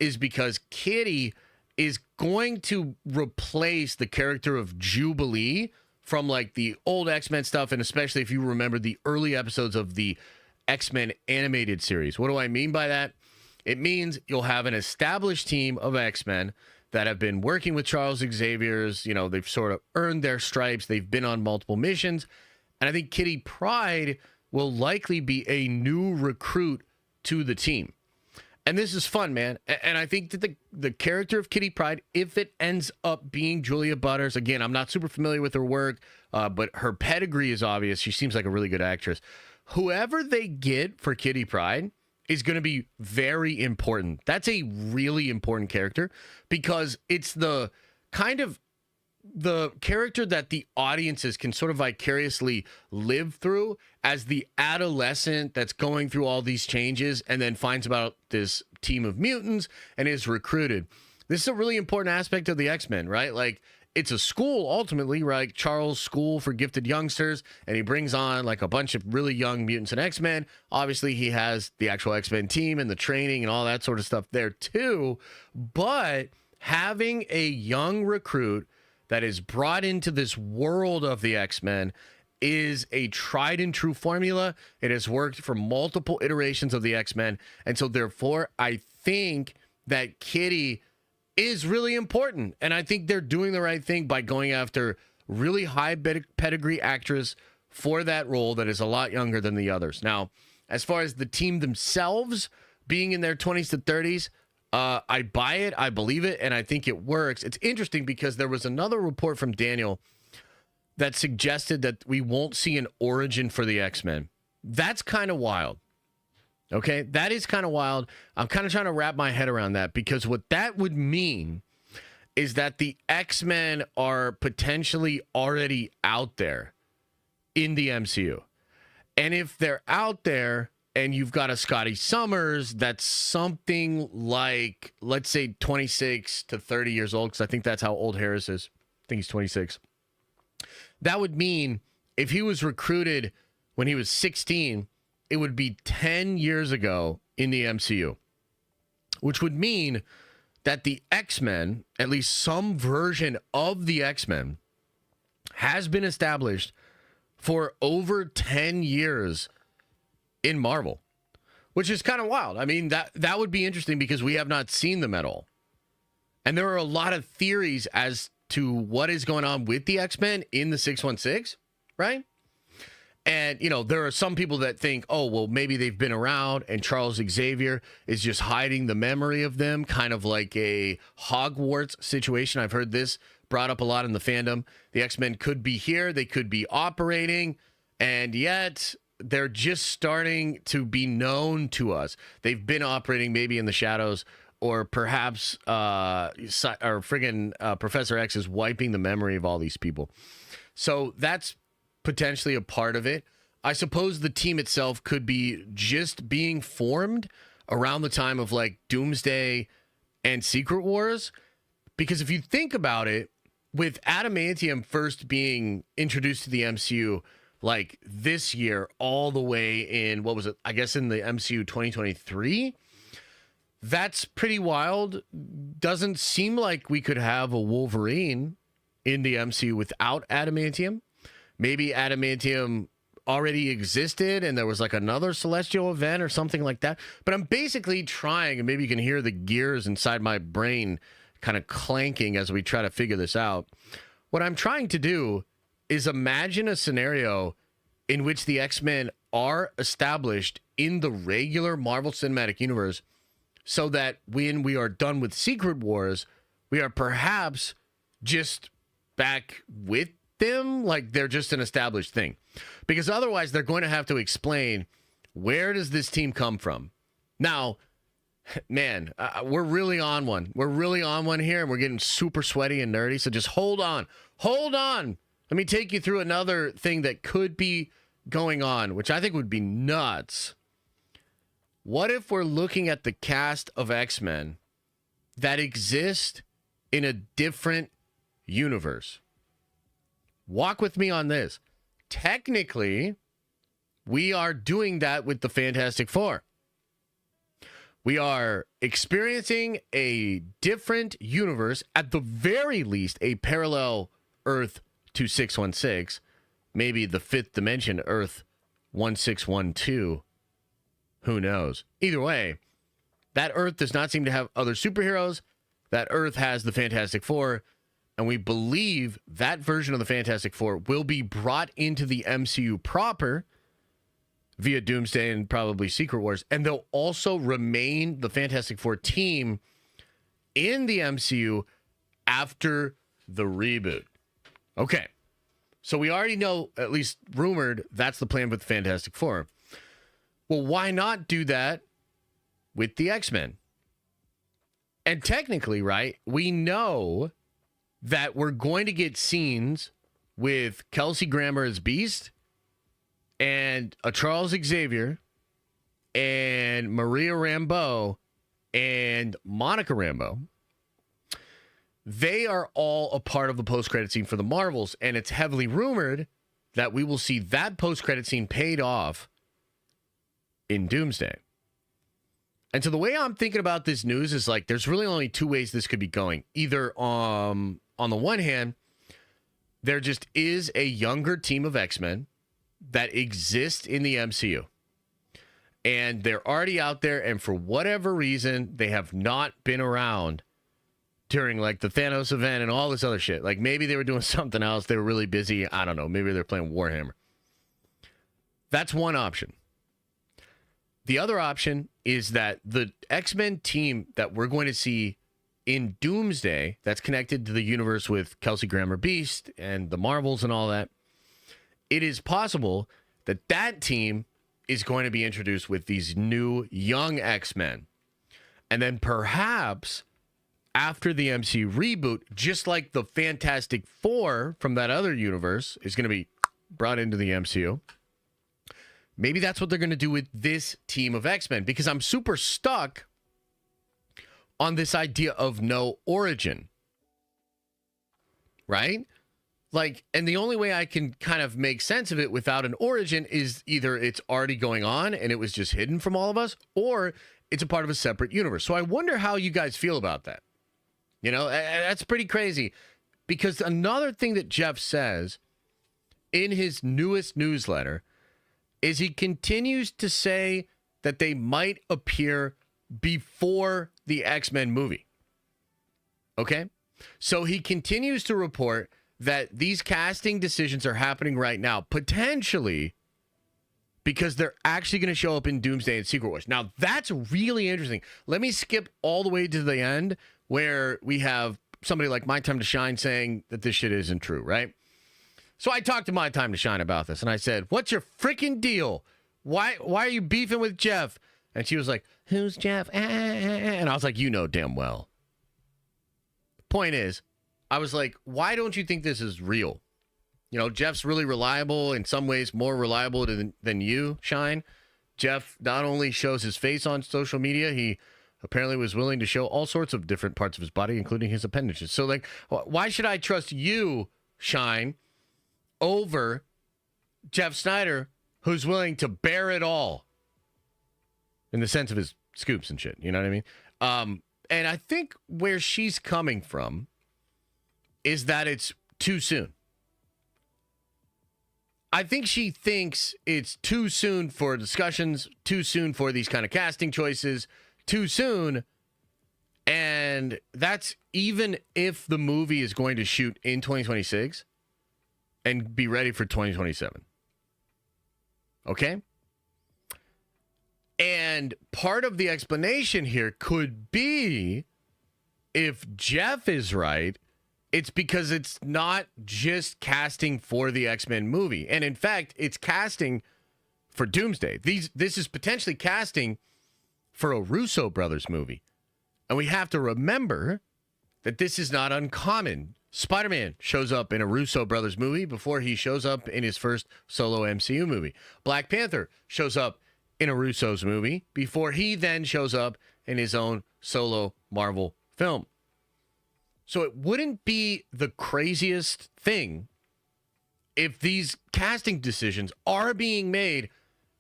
S1: is because Kitty is going to replace the character of Jubilee from like the old X-Men stuff, and especially if you remember the early episodes of the X-Men animated series. What do I mean by that? It means you'll have an established team of X-Men that have been working with Charles Xavier's, you know, they've sort of earned their stripes, they've been on multiple missions, and I think Kitty Pryde will likely be a new recruit to the team. And this is fun, man. And I think that the character of Kitty Pryde, if it ends up being Julia Butters, again, I'm not super familiar with her work, but her pedigree is obvious. She seems like a really good actress. Whoever they get for Kitty Pryde is going to be very important. That's a really important character because it's the kind of the character that the audiences can sort of vicariously live through as the adolescent that's going through all these changes and then finds about this team of mutants and is recruited. This is a really important aspect of the X-Men, right? Like, it's a school ultimately, right? Charles' School for Gifted Youngsters, and he brings on like a bunch of really young mutants and X-Men. Obviously, he has the actual X-Men team and the training and all that sort of stuff there too. But having a young recruit that is brought into this world of the X-Men is a tried and true formula. It has worked for multiple iterations of the X-Men. And so therefore, I think that Kitty is really important. And I think they're doing the right thing by going after really high pedigree actress for that role that is a lot younger than the others. Now, as far as the team themselves being in their 20s to 30s, I buy it, I believe it, and I think it works. It's interesting because there was another report from Daniel that suggested that we won't see an origin for the X-Men. That's kind of wild. Okay, that is kind of wild. I'm kind of trying to wrap my head around that, because what that would mean is that the X-Men are potentially already out there in the MCU. And if they're out there and you've got a Scotty Summers that's something like, let's say 26 to 30 years old, because I think that's how old Harris is. I think he's 26. That would mean if he was recruited when he was 16, it would be 10 years ago in the MCU, which would mean that the X-Men, at least some version of the X-Men, has been established for over 10 years in Marvel, which is kind of wild. I mean, that would be interesting because we have not seen them at all. And there are a lot of theories as to what is going on with the X-Men in the 616, right? And, you know, there are some people that think, oh, well, maybe they've been around and Charles Xavier is just hiding the memory of them, kind of like a Hogwarts situation. I've heard this brought up a lot in the fandom. The X-Men could be here, they could be operating, and yet they're just starting to be known to us. They've been operating maybe in the shadows, or perhaps Professor X is wiping the memory of all these people. So that's potentially a part of it. I suppose the team itself could be just being formed around the time of like Doomsday and Secret Wars. Because if you think about it, with Adamantium first being introduced to the MCU like this year, all the way in, what was it? I guess in the MCU 2023. That's pretty wild. Doesn't seem like we could have a Wolverine in the MCU without Adamantium. Maybe Adamantium already existed and there was like another Celestial event or something like that. But I'm basically trying, and maybe you can hear the gears inside my brain kind of clanking as we try to figure this out. What I'm trying to do is imagine a scenario in which the X-Men are established in the regular Marvel Cinematic Universe, so that when we are done with Secret Wars, we are perhaps just back with them, like they're just an established thing. Because otherwise they're going to have to explain, where does this team come from? Now, man, we're really on one. We're really on one here, and we're getting super sweaty and nerdy, so just hold on. Hold on. Let me take you through another thing that could be going on, which I think would be nuts. What if we're looking at the cast of X-Men that exist in a different universe? Walk with me on this. Technically, we are doing that with the Fantastic Four. We are experiencing a different universe, at the very least, a parallel Earth to 616, maybe the fifth dimension, Earth 1612. Who knows? Either way, that Earth does not seem to have other superheroes. That Earth has the Fantastic Four, and we believe that version of the Fantastic Four will be brought into the MCU proper via Doomsday and probably Secret Wars, and they'll also remain the Fantastic Four team in the MCU after the reboot. Okay, so we already know, at least rumored, that's the plan with the Fantastic Four. Well, why not do that with the X-Men? And technically, right, we know that we're going to get scenes with Kelsey Grammer as Beast and a Charles Xavier and Maria Rambeau and Monica Rambeau. They are all a part of the post-credit scene for the Marvels, and it's heavily rumored that we will see that post-credit scene paid off in Doomsday. And so the way I'm thinking about this news is like, there's really only two ways this could be going. Either on the one hand, there just is a younger team of X-Men that exist in the MCU. And they're already out there, and for whatever reason, they have not been around during like the Thanos event and all this other shit. Like maybe they were doing something else. They were really busy. I don't know. Maybe they're playing Warhammer. That's one option. The other option is that the X-Men team that we're going to see in Doomsday, that's connected to the universe with Kelsey Grammer Beast and the Marvels and all that, it is possible that that team is going to be introduced with these new young X-Men. And then perhaps after the MCU reboot, just like the Fantastic Four from that other universe is going to be brought into the MCU, maybe that's what they're going to do with this team of X-Men, because I'm super stuck on this idea of no origin, right? Like, and the only way I can kind of make sense of it without an origin is either it's already going on and it was just hidden from all of us, or it's a part of a separate universe. So I wonder how you guys feel about that. You know, that's pretty crazy, because another thing that Jeff says in his newest newsletter is he continues to say that they might appear before the X-Men movie. Okay? So he continues to report that these casting decisions are happening right now, potentially because they're actually going to show up in Doomsday and Secret Wars. Now, that's really interesting. Let me skip all the way to the end where we have somebody like My Time to Shine saying that this shit isn't true, right? So I talked to My Time to Shine about this, and I said, what's your freaking deal? Why are you beefing with Jeff? And she was like, who's Jeff? And I was like, you know damn well. Point is, I was like, why don't you think this is real? You know, Jeff's really reliable, in some ways more reliable than you, Shine. Jeff not only shows his face on social media, he apparently was willing to show all sorts of different parts of his body, including his appendages. So, like, why should I trust you, Shine, over Jeff Snyder, who's willing to bear it all in the sense of his scoops and shit? You know what I mean? And I think where she's coming from is that it's too soon. I think she thinks it's too soon for discussions, too soon for these kind of casting choices, too soon. And that's even if the movie is going to shoot in 2026 and be ready for 2027. Okay? And part of the explanation here could be, if Jeff is right, it's because it's not just casting for the X-Men movie. And in fact, it's casting for Doomsday. This is potentially casting for a Russo brothers movie. And we have to remember that this is not uncommon. Spider-Man shows up in a Russo brothers movie before he shows up in his first solo MCU movie. Black Panther shows up in a Russo's movie before he then shows up in his own solo Marvel film. So it wouldn't be the craziest thing if these casting decisions are being made,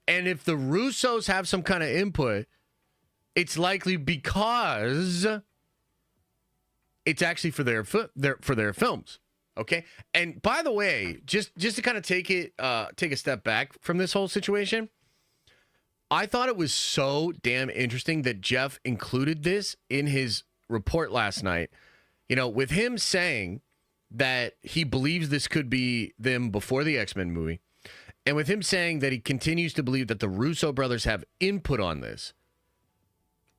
S1: and if the Russos have some kind of input, it's likely because it's actually for their films. Okay? And by the way, just to kind of take a step back from this whole situation, I thought it was so damn interesting that Jeff included this in his report last night. You know, with him saying that he believes this could be them before the X-Men movie, and with him saying that he continues to believe that the Russo brothers have input on this,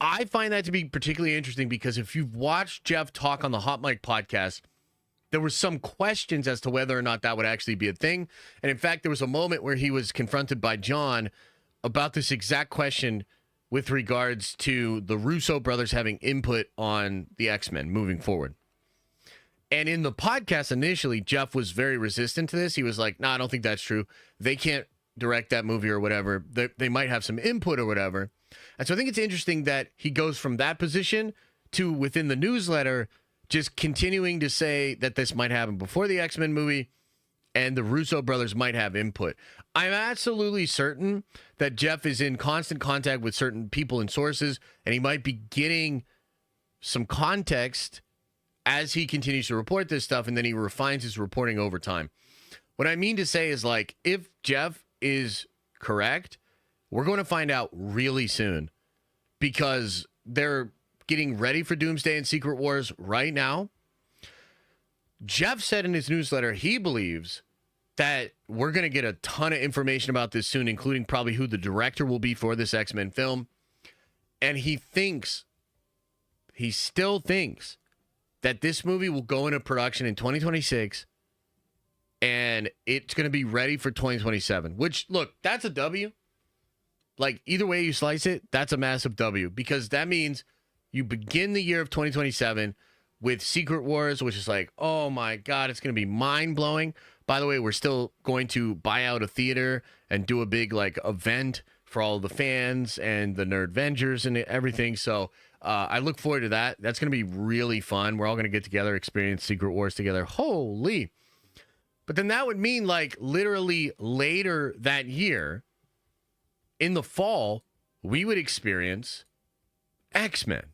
S1: I find that to be particularly interesting because if you've watched Jeff talk on the Hot Mic podcast, there were some questions as to whether or not that would actually be a thing. And in fact, there was a moment where he was confronted by John about this exact question with regards to the Russo brothers having input on the X-Men moving forward. And in the podcast initially, Jeff was very resistant to this. He was like, I don't think that's true. They can't direct that movie or whatever. They might have some input or whatever. And so I think it's interesting that he goes from that position to within the newsletter, just continuing to say that this might happen before the X-Men movie and the Russo brothers might have input. I'm absolutely certain that Jeff is in constant contact with certain people and sources, and he might be getting some context as he continues to report this stuff, and then he refines his reporting over time. What I mean to say is, like, if Jeff is correct, we're going to find out really soon, because they're getting ready for Doomsday and Secret Wars right now. Jeff said in his newsletter he believes that we're going to get a ton of information about this soon, including probably who the director will be for this X-Men film. And he still thinks that this movie will go into production in 2026 and it's going to be ready for 2027, which, look, that's a W. Like, either way you slice it, that's a massive W, because that means you begin the year of 2027 with Secret Wars, which is like, oh my God, it's going to be mind-blowing. By the way, we're still going to buy out a theater and do a big like event for all the fans and the Nerdvengers and everything. So I look forward to that. That's going to be really fun. We're all going to get together, experience Secret Wars together. Holy. But then that would mean like literally later that year, in the fall, we would experience X-Men.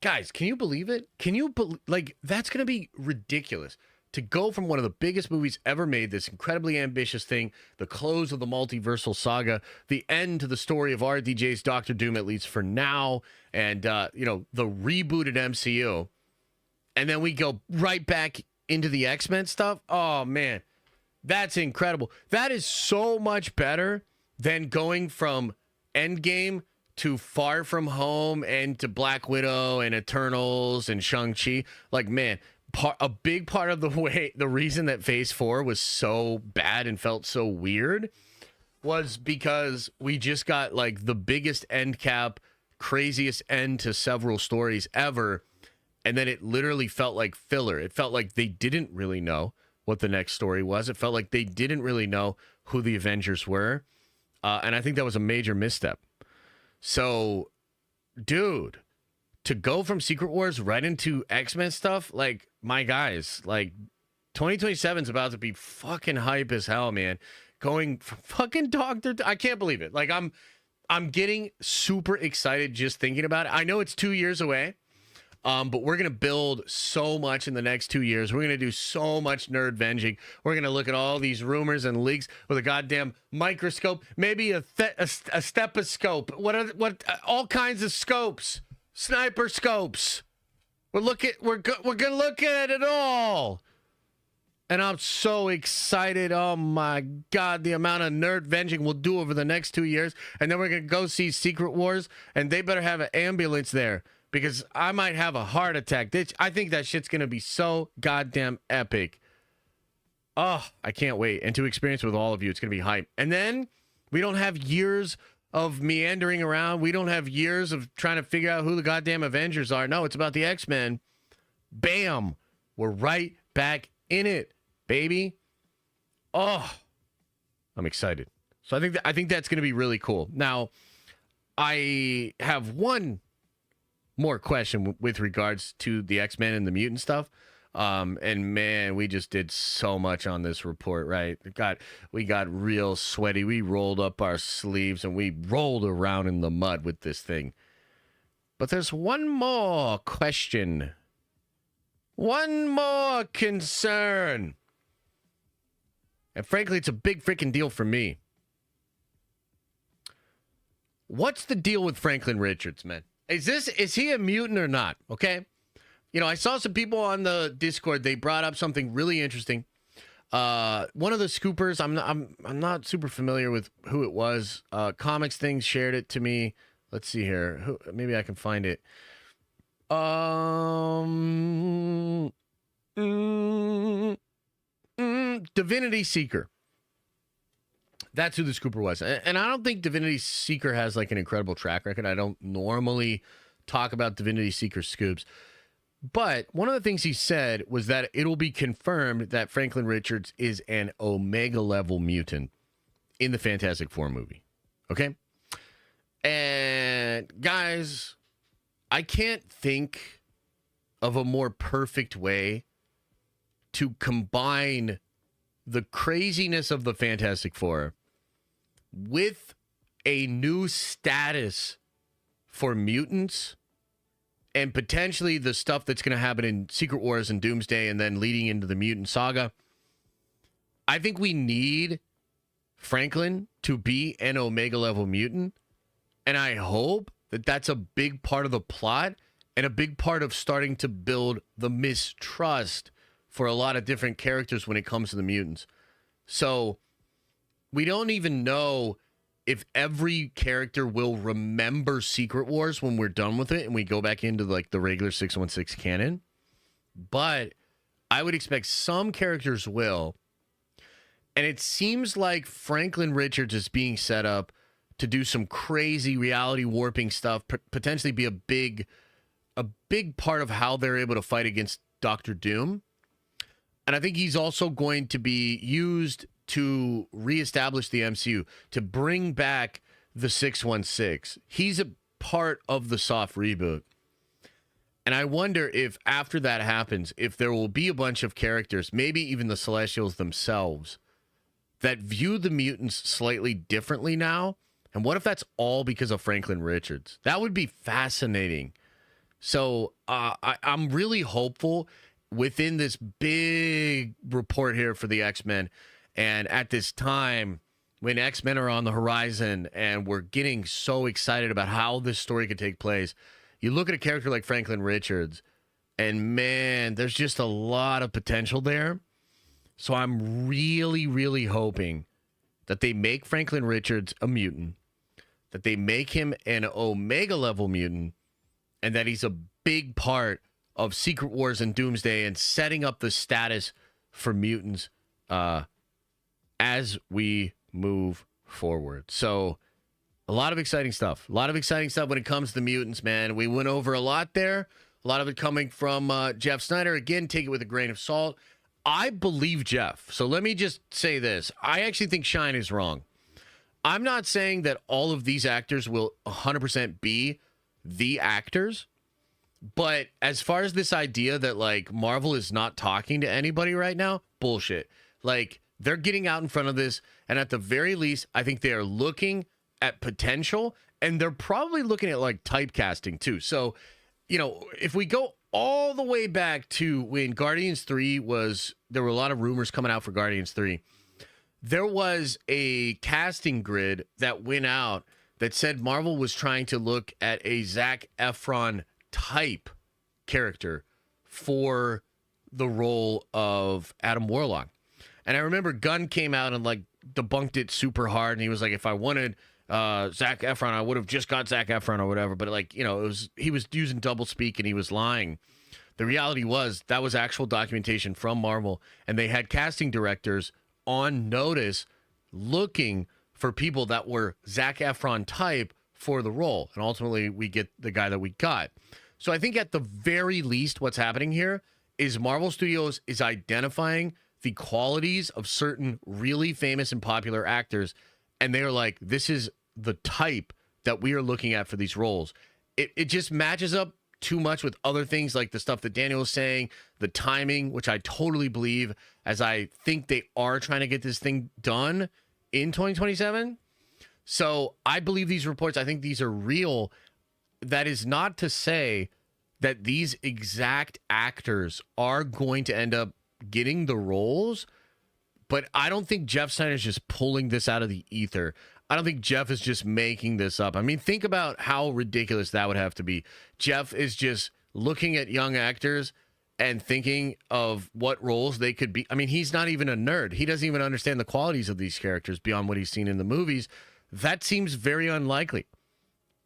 S1: Guys, can you believe it? Can you like, that's going to be ridiculous to go from one of the biggest movies ever made, this incredibly ambitious thing, the close of the Multiversal Saga, the end to the story of RDJ's Doctor Doom, at least for now, and the rebooted MCU. And then we go right back into the X-Men stuff. Oh man, that's incredible. That is so much better than going from Endgame to Far From Home and to Black Widow and Eternals and Shang-Chi. Like, man, a big part of the reason that Phase 4 was so bad and felt so weird was because we just got like the biggest end cap, craziest end to several stories ever. And then it literally felt like filler. It felt like they didn't really know what the next story was. It felt like they didn't really know who the Avengers were. And I think that was a major misstep. So, dude, to go from Secret Wars right into X-Men stuff, like, my guys, like, 2027 is about to be fucking hype as hell, man. Going from fucking I can't believe it. Like, I'm getting super excited just thinking about it. I know it's 2 years away, but we're going to build so much in the next 2 years. We're going to do so much nerd-venging. We're going to look at all these rumors and leaks with a goddamn microscope, maybe a stethoscope, all kinds of scopes, sniper scopes. We're going to look at it all. And I'm so excited. Oh my God, the amount of nerd-venging we'll do over the next 2 years. And then we're going to go see Secret Wars, and they better have an ambulance there, because I might have a heart attack. I think that shit's going to be so goddamn epic. Oh, I can't wait. And to experience with all of you, it's going to be hype. And then we don't have years of meandering around. We don't have years of trying to figure out who the goddamn Avengers are. No, it's about the X-Men. Bam. We're right back in it, baby. Oh, I'm excited. So I think that's going to be really cool. Now, I have one more question with regards to the X-Men and the mutant stuff. And man, we just did so much on this report, right? We got real sweaty. We rolled up our sleeves and we rolled around in the mud with this thing. But there's one more question. One more concern. And frankly, it's a big freaking deal for me. What's the deal with Franklin Richards, man? Is he a mutant or not? Okay. You know, I saw some people on the Discord. They brought up something really interesting. One of the scoopers, I'm not super familiar with who it was. Comics Things shared it to me. Let's see here. Maybe I can find it. Divinity Seeker. That's who the scooper was. And I don't think Divinity Seeker has like an incredible track record. I don't normally talk about Divinity Seeker scoops. But one of the things he said was that it'll be confirmed that Franklin Richards is an Omega level mutant in the Fantastic Four movie. Okay? And guys, I can't think of a more perfect way to combine the craziness of the Fantastic Four with a new status for mutants and potentially the stuff that's going to happen in Secret Wars and Doomsday and then leading into the mutant saga. I think we need Franklin to be an Omega level mutant. And I hope that's a big part of the plot and a big part of starting to build the mistrust for a lot of different characters when it comes to the mutants. So we don't even know if every character will remember Secret Wars when we're done with it and we go back into like the regular 616 canon. But I would expect some characters will. And it seems like Franklin Richards is being set up to do some crazy reality warping stuff, potentially be a big part of how they're able to fight against Doctor Doom. And I think he's also going to be used to reestablish the MCU, to bring back the 616. He's a part of the soft reboot. And I wonder if after that happens, if there will be a bunch of characters, maybe even the Celestials themselves, that view the mutants slightly differently now. And what if that's all because of Franklin Richards? That would be fascinating. So I'm really hopeful within this big report here for the X-Men. And at this time, when X-Men are on the horizon and we're getting so excited about how this story could take place, you look at a character like Franklin Richards, and man, there's just a lot of potential there. So I'm really, really hoping that they make Franklin Richards a mutant, that they make him an Omega level mutant, and that he's a big part of Secret Wars and Doomsday and setting up the status for mutants as we move forward. So a lot of exciting stuff. A lot of exciting stuff when it comes to the mutants, man. We went over a lot there. A lot of it coming from Jeff Snyder. Again, take it with a grain of salt. I believe Jeff. So let me just say this. I actually think Shine is wrong. I'm not saying that all of these actors will 100% be the actors. But as far as this idea that, like, Marvel is not talking to anybody right now, bullshit. Like, they're getting out in front of this, and at the very least, I think they are looking at potential, and they're probably looking at, like, typecasting, too. So, you know, if we go all the way back to when Guardians 3 was, there were a lot of rumors coming out for Guardians 3. There was a casting grid that went out that said Marvel was trying to look at a Zac Efron type character for the role of Adam Warlock. And I remember Gunn came out and like debunked it super hard, and he was like, if I wanted Zac Efron, I would have just got Zac Efron or whatever. But like, you know, he was using double speak and he was lying. The reality was that was actual documentation from Marvel, and they had casting directors on notice looking for people that were Zac Efron type for the role. And ultimately we get the guy that we got. So I think at the very least what's happening here is Marvel Studios is identifying the qualities of certain really famous and popular actors, and they're like, this is the type that we are looking at for these roles. It just matches up too much with other things like the stuff that Daniel was saying, the timing, which I totally believe, as I think they are trying to get this thing done in 2027. So I believe these reports. I think these are real. That is not to say that these exact actors are going to end up getting the roles, but I don't think Jeff Snyder is just pulling this out of the ether. I don't think Jeff is just making this up. I mean, think about how ridiculous that would have to be. Jeff is just looking at young actors and thinking of what roles they could be. I mean, he's not even a nerd. He doesn't even understand the qualities of these characters beyond what he's seen in the movies. That seems very unlikely.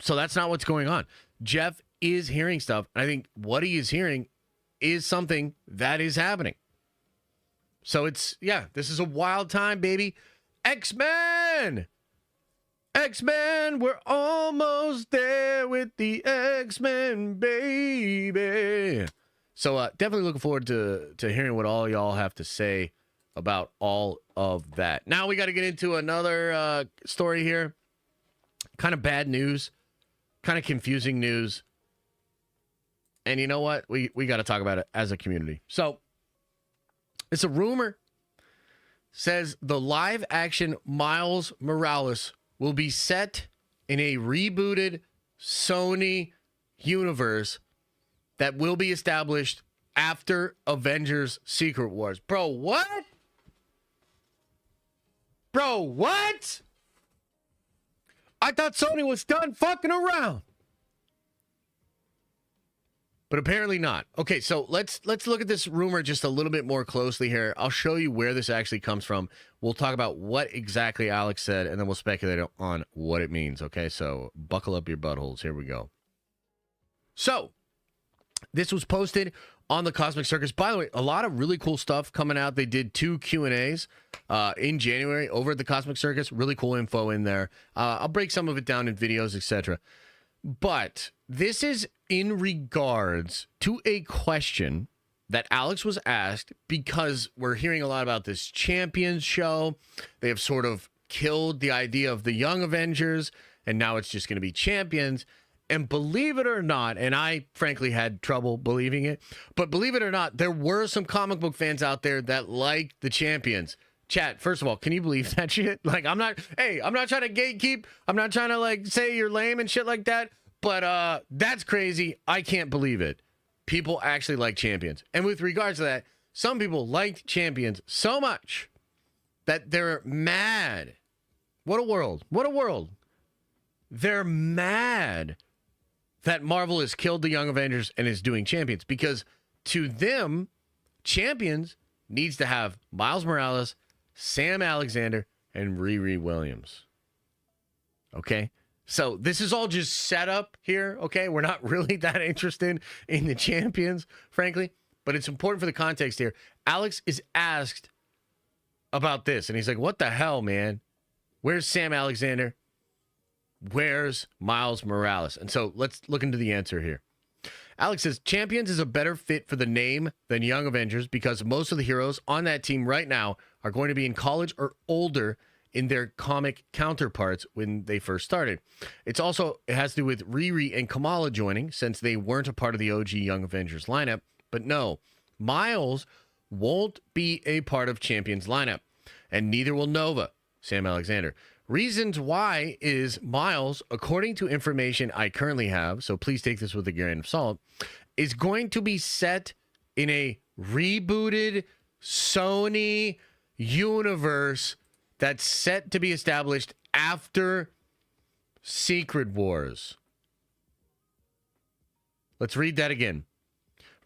S1: So that's not what's going on. Jeff is hearing stuff. And I think what he is hearing is something that is happening. So it's, yeah, this is a wild time, baby. X-Men! X-Men, we're almost there with the X-Men, baby. So definitely looking forward to hearing what all y'all have to say about all of that. Now we got to get into another story here. Kind of bad news, kind of confusing news. And you know what? We got to talk about it as a community. So it's a rumor. Says the live action Miles Morales will be set in a rebooted Sony universe that will be established after Avengers Secret Wars. Bro, what? Bro, what? I thought Sony was done fucking around. But apparently not. Okay, so let's look at this rumor just a little bit more closely here. I'll show you where this actually comes from. We'll talk about what exactly Alex said, and then we'll speculate on what it means, okay? So buckle up your buttholes. Here we go. So this was posted on the Cosmic Circus. By the way, a lot of really cool stuff coming out. They did 2 Q&As in January over at the Cosmic Circus. Really cool info in there. I'll break some of it down in videos, etc. But this is in regards to a question that Alex was asked, because we're hearing a lot about this Champions show. They have sort of killed the idea of the Young Avengers, and now it's just going to be Champions. And believe it or not, and I frankly had trouble believing it, but believe it or not, there were some comic book fans out there that liked the Champions. Chat, first of all, can you believe that shit? Like, I'm not trying to gatekeep. I'm not trying to, like, say you're lame and shit like that. But that's crazy. I can't believe it. People actually like Champions. And with regards to that, some people liked Champions so much that they're mad. What a world. What a world. They're mad that Marvel has killed the Young Avengers and is doing Champions, because to them, Champions needs to have Miles Morales, Sam Alexander, and Riri Williams. Okay? So this is all just set up here, okay? We're not really that interested in the Champions, frankly, but it's important for the context here. Alex is asked about this, and he's like, what the hell, man? Where's Sam Alexander? Where's Miles Morales? And so let's look into the answer here. Alex says, Champions is a better fit for the name than Young Avengers because most of the heroes on that team right now are going to be in college or older in their comic counterparts when they first started. It has to do with Riri and Kamala joining, since they weren't a part of the OG Young Avengers lineup. But no, Miles won't be a part of Champions lineup, and neither will Nova, Sam Alexander. Reasons why is Miles, according to information I currently have, so please take this with a grain of salt, is going to be set in a rebooted Sony universe that's set to be established after Secret Wars. Let's read that again.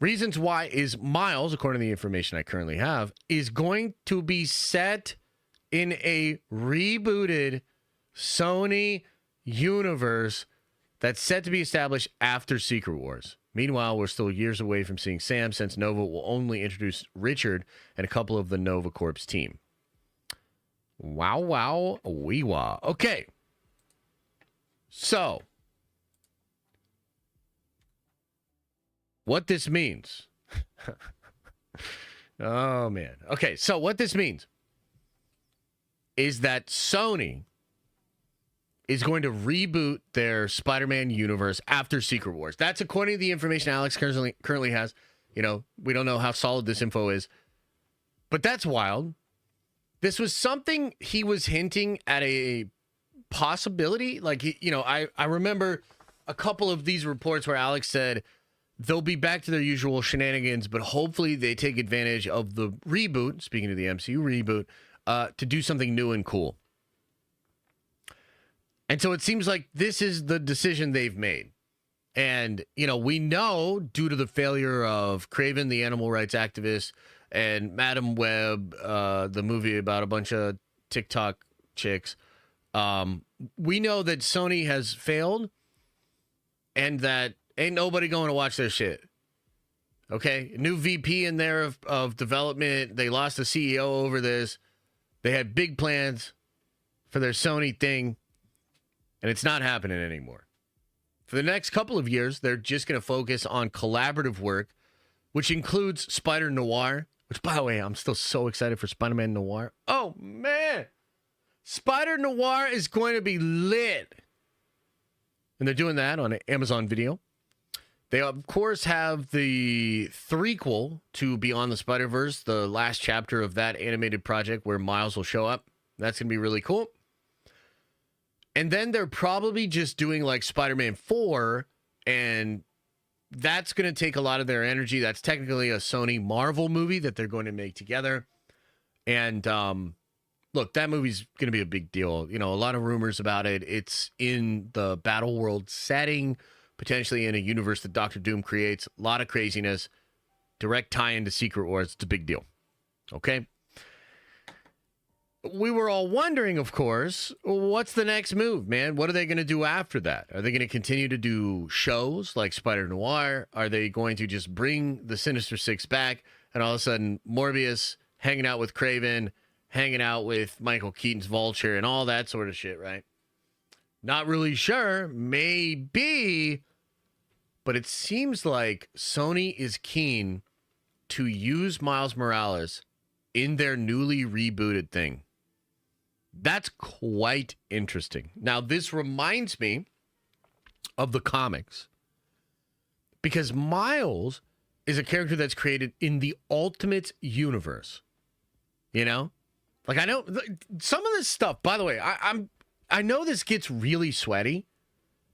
S1: Reasons why is Miles, according to the information I currently have, is going to be set in a rebooted Sony universe that's set to be established after Secret Wars. Meanwhile, we're still years away from seeing Sam, since Nova will only introduce Richard and a couple of the Nova Corps team. Wow, wow, wee wah. Okay. So, what this means. Oh, man. Okay, so what this means is that Sony is going to reboot their Spider-Man universe after Secret Wars. That's according to the information Alex currently has. You know, we don't know how solid this info is, but that's wild. This was something he was hinting at, a possibility. Like, I remember a couple of these reports where Alex said they'll be back to their usual shenanigans, but hopefully they take advantage of the reboot, speaking of the MCU reboot, to do something new and cool. And so it seems like this is the decision they've made. And, we know, due to the failure of Kraven, the animal rights activist, and Madam Web, the movie about a bunch of TikTok chicks, we know that Sony has failed and that ain't nobody going to watch their shit. Okay? New VP in there of development. They lost the CEO over this. They had big plans for their Sony thing, and it's not happening anymore. For the next couple of years, they're just going to focus on collaborative work, which includes Spider-Noir, which, by the way, I'm still so excited for Spider-Man Noir. Oh, man. Spider-Noir is going to be lit. And they're doing that on Amazon Video. They, of course, have the threequel to Beyond the Spider-Verse, the last chapter of that animated project where Miles will show up. That's going to be really cool. And then they're probably just doing like Spider-Man 4, and that's going to take a lot of their energy. That's technically a Sony Marvel movie that they're going to make together. And look, that movie's going to be a big deal. A lot of rumors about it. It's in the Battle World setting, potentially in a universe that Doctor Doom creates. A lot of craziness. Direct tie-in to Secret Wars. It's a big deal. Okay? We were all wondering, of course, what's the next move, man? What are they going to do after that? Are they going to continue to do shows like Spider Noir? Are they going to just bring the Sinister Six back and all of a sudden Morbius hanging out with Kraven, hanging out with Michael Keaton's Vulture and all that sort of shit, right? Not really sure. Maybe. But it seems like Sony is keen to use Miles Morales in their newly rebooted thing. That's quite interesting. Now, this reminds me of the comics because Miles is a character that's created in the Ultimate Universe. You know? Like, I know some of this stuff, by the way, I know this gets really sweaty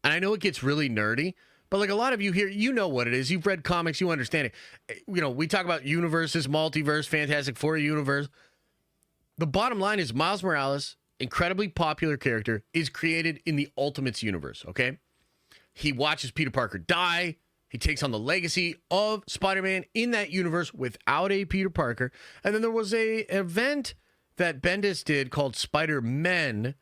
S1: and I know it gets really nerdy, but like a lot of you here, you know what it is. You've read comics, you understand it. You know, we talk about universes, multiverse, Fantastic Four universe. The bottom line is Miles Morales, incredibly popular character, is created in the Ultimates universe, okay? He watches Peter Parker die. He takes on the legacy of Spider-Man in that universe without a Peter Parker. And then there was an event that Bendis did called Spider-Men,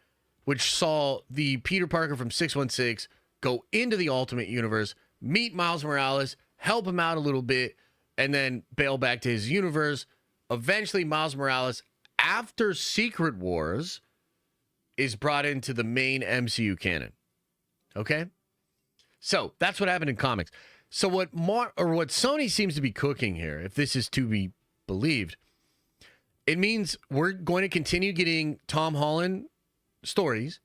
S1: which saw the Peter Parker from 616 go into the Ultimate universe, meet Miles Morales, help him out a little bit, and then bail back to his universe. Eventually, Miles Morales, after Secret Wars, is brought into the main MCU canon. Okay? So, that's what happened in comics. So what Sony seems to be cooking here, if this is to be believed, it means we're going to continue getting Tom Holland stories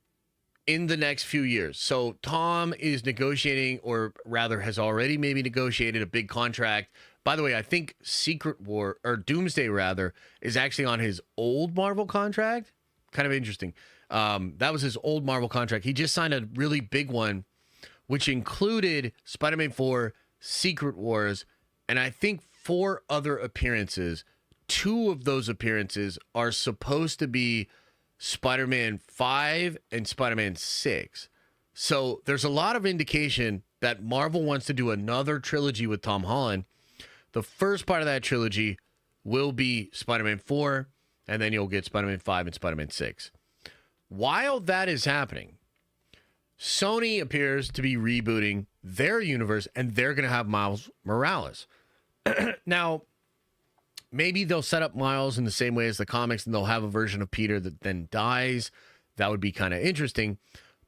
S1: in the next few years. So Tom is negotiating, or rather has already maybe negotiated a big contract. By the way, I think Secret War, or Doomsday rather, is actually on his old Marvel contract. Kind of interesting. That was his old Marvel contract. He just signed a really big one, which included Spider-Man 4, Secret Wars, and I think 4 other appearances. 2 of those appearances are supposed to be Spider-Man 5 and Spider-Man 6. So there's a lot of indication that Marvel wants to do another trilogy with Tom Holland. The first part of that trilogy will be Spider-Man 4, and then you'll get Spider-Man 5 and Spider-Man 6. While that is happening, Sony appears to be rebooting their universe, and they're going to have Miles Morales. Now, maybe they'll set up Miles in the same way as the comics, and they'll have a version of Peter that then dies. That would be kind of interesting.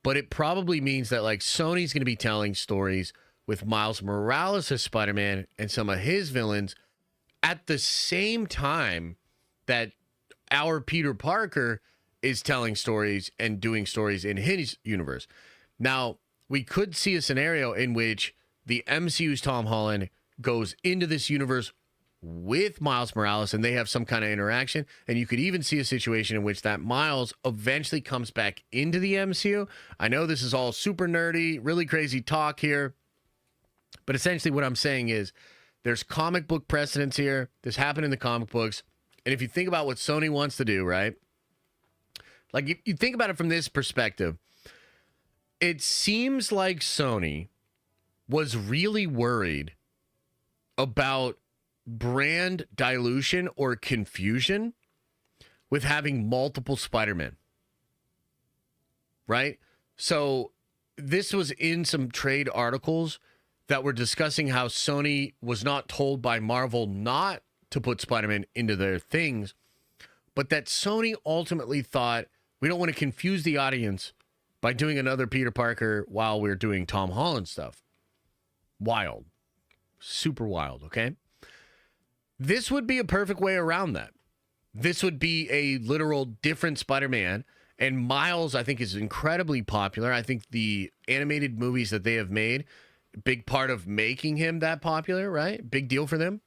S1: But it probably means that like Sony's going to be telling stories with Miles Morales as Spider-Man and some of his villains at the same time that our Peter Parker is telling stories and doing stories in his universe. Now, we could see a scenario in which the MCU's Tom Holland goes into this universe with Miles Morales and they have some kind of interaction. And you could even see a situation in which that Miles eventually comes back into the MCU. I know this is all super nerdy, really crazy talk here. But essentially what I'm saying is there's comic book precedents here. This happened in the comic books. And if you think about what Sony wants to do, right? Like you think about it from this perspective, it seems like Sony was really worried about brand dilution or confusion with having multiple Spider-Man. Right? So this was in some trade articles that were discussing how Sony was not told by Marvel not to put Spider-Man into their things, but that Sony ultimately thought, we don't want to confuse the audience by doing another Peter Parker while we're doing Tom Holland stuff. Wild. Super wild, okay? This would be a perfect way around that. This would be a literal different Spider-Man. And Miles, I think, is incredibly popular. I think the animated movies that they have made, big part of making him that popular, right? Big deal for them.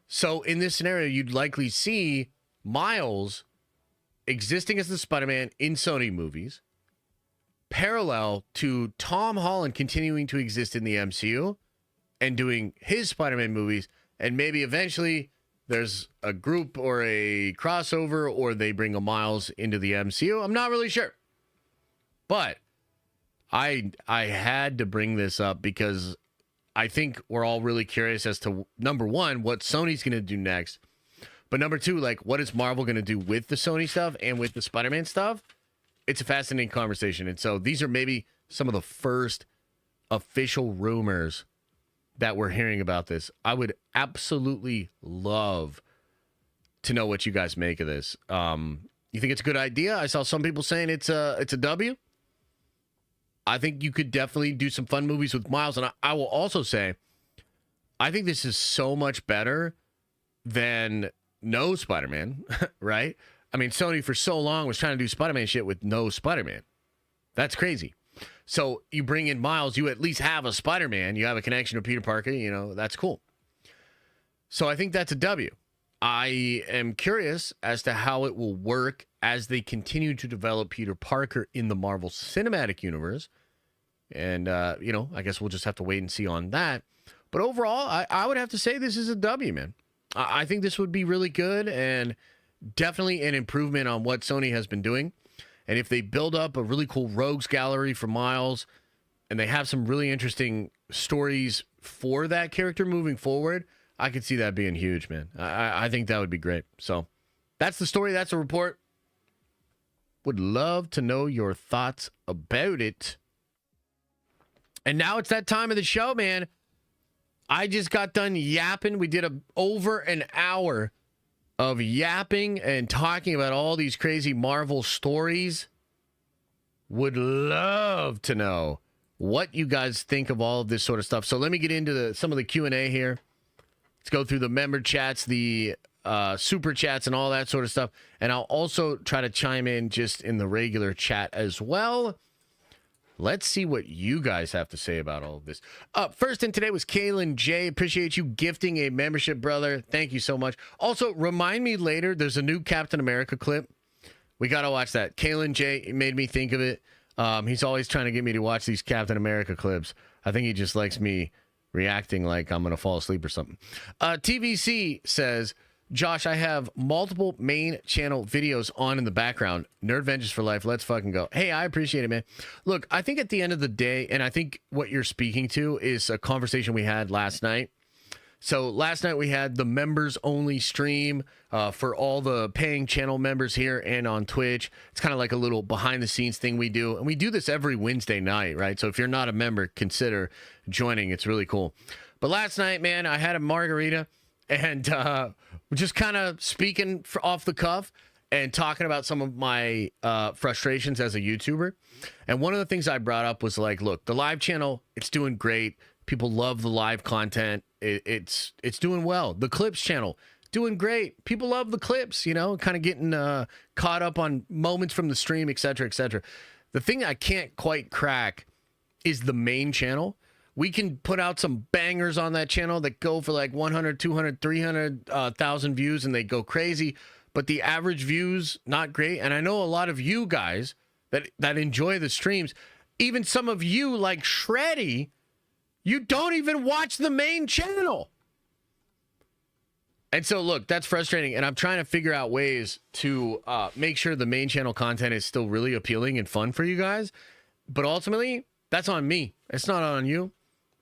S1: So in this scenario, you'd likely see Miles existing as the Spider-Man in Sony movies, parallel to Tom Holland continuing to exist in the MCU and doing his Spider-Man movies, and maybe eventually there's a group or a crossover, or they bring a Miles into the MCU. I'm not really sure. But I had to bring this up because I think we're all really curious as to, number one, what Sony's going to do next. But number two, like, what is Marvel going to do with the Sony stuff and with the Spider-Man stuff? It's a fascinating conversation. And so these are maybe some of the first official rumors that we're hearing about this. I would absolutely love to know what you guys make of this. You think it's a good idea? I saw some people saying it's a W. I think you could definitely do some fun movies with Miles. And I will also say, I think this is so much better than no Spider-Man, right? I mean, Sony for so long was trying to do Spider-Man shit with no Spider-Man. That's crazy. So you bring in Miles, you at least have a Spider-Man. You have a connection to Peter Parker. You know, that's cool. So I think that's a W. I am curious as to how it will work as they continue to develop Peter Parker in the Marvel Cinematic Universe. And, you know, I guess we'll just have to wait and see on that. But overall, I would have to say this is a W, man. I think this would be really good and definitely an improvement on what Sony has been doing. And if they build up a really cool rogues gallery for Miles and they have some really interesting stories for that character moving forward, I could see that being huge, man. I think that would be great. So that's the story. That's a report. Would love to know your thoughts about it. And now it's that time of the show, man. I just got done yapping. We did over an hour of yapping and talking about all these crazy Marvel stories. Would love to know what you guys think of all of this sort of stuff. So let me get into some of the Q&A here. Let's go through the member chats, the super chats, and all that sort of stuff. And I'll also try to chime in just in the regular chat as well. Let's see what you guys have to say about all of this. First in today was Kalen J. Appreciate you gifting a membership, brother. Thank you so much. Also, remind me later, there's a new Captain America clip. We got to watch that. Kalen J. made me think of it. He's always trying to get me to watch these Captain America clips. I think he just likes me reacting like I'm going to fall asleep or something. TVC says, Josh, I have multiple main channel videos on in the background. Nerd Vengers for life. Let's fucking go. Hey, I appreciate it, man. Look, I think at the end of the day, and I think what you're speaking to is a conversation we had last night. So last night we had the members only stream for all the paying channel members here and on Twitch. It's kind of like a little behind the scenes thing we do. And we do this every Wednesday night, right? So if you're not a member, consider joining. It's really cool. But last night, man, I had a margarita and just kind of speaking off the cuff and talking about some of my frustrations as a YouTuber. And one of the things I brought up was like, look, the live channel, it's doing great. People love the live content. It's doing well. The clips channel, doing great. People love the clips, you know, kind of getting caught up on moments from the stream, et cetera, et cetera. The thing I can't quite crack is the main channel. We can put out some bangers on that channel that go for like 100, 200, 300,000 views and they go crazy. But the average views, not great. And I know a lot of you guys that enjoy the streams, even some of you like Shreddy, you don't even watch the main channel. And so, look, that's frustrating. And I'm trying to figure out ways to make sure the main channel content is still really appealing and fun for you guys. But ultimately, that's on me. It's not on you.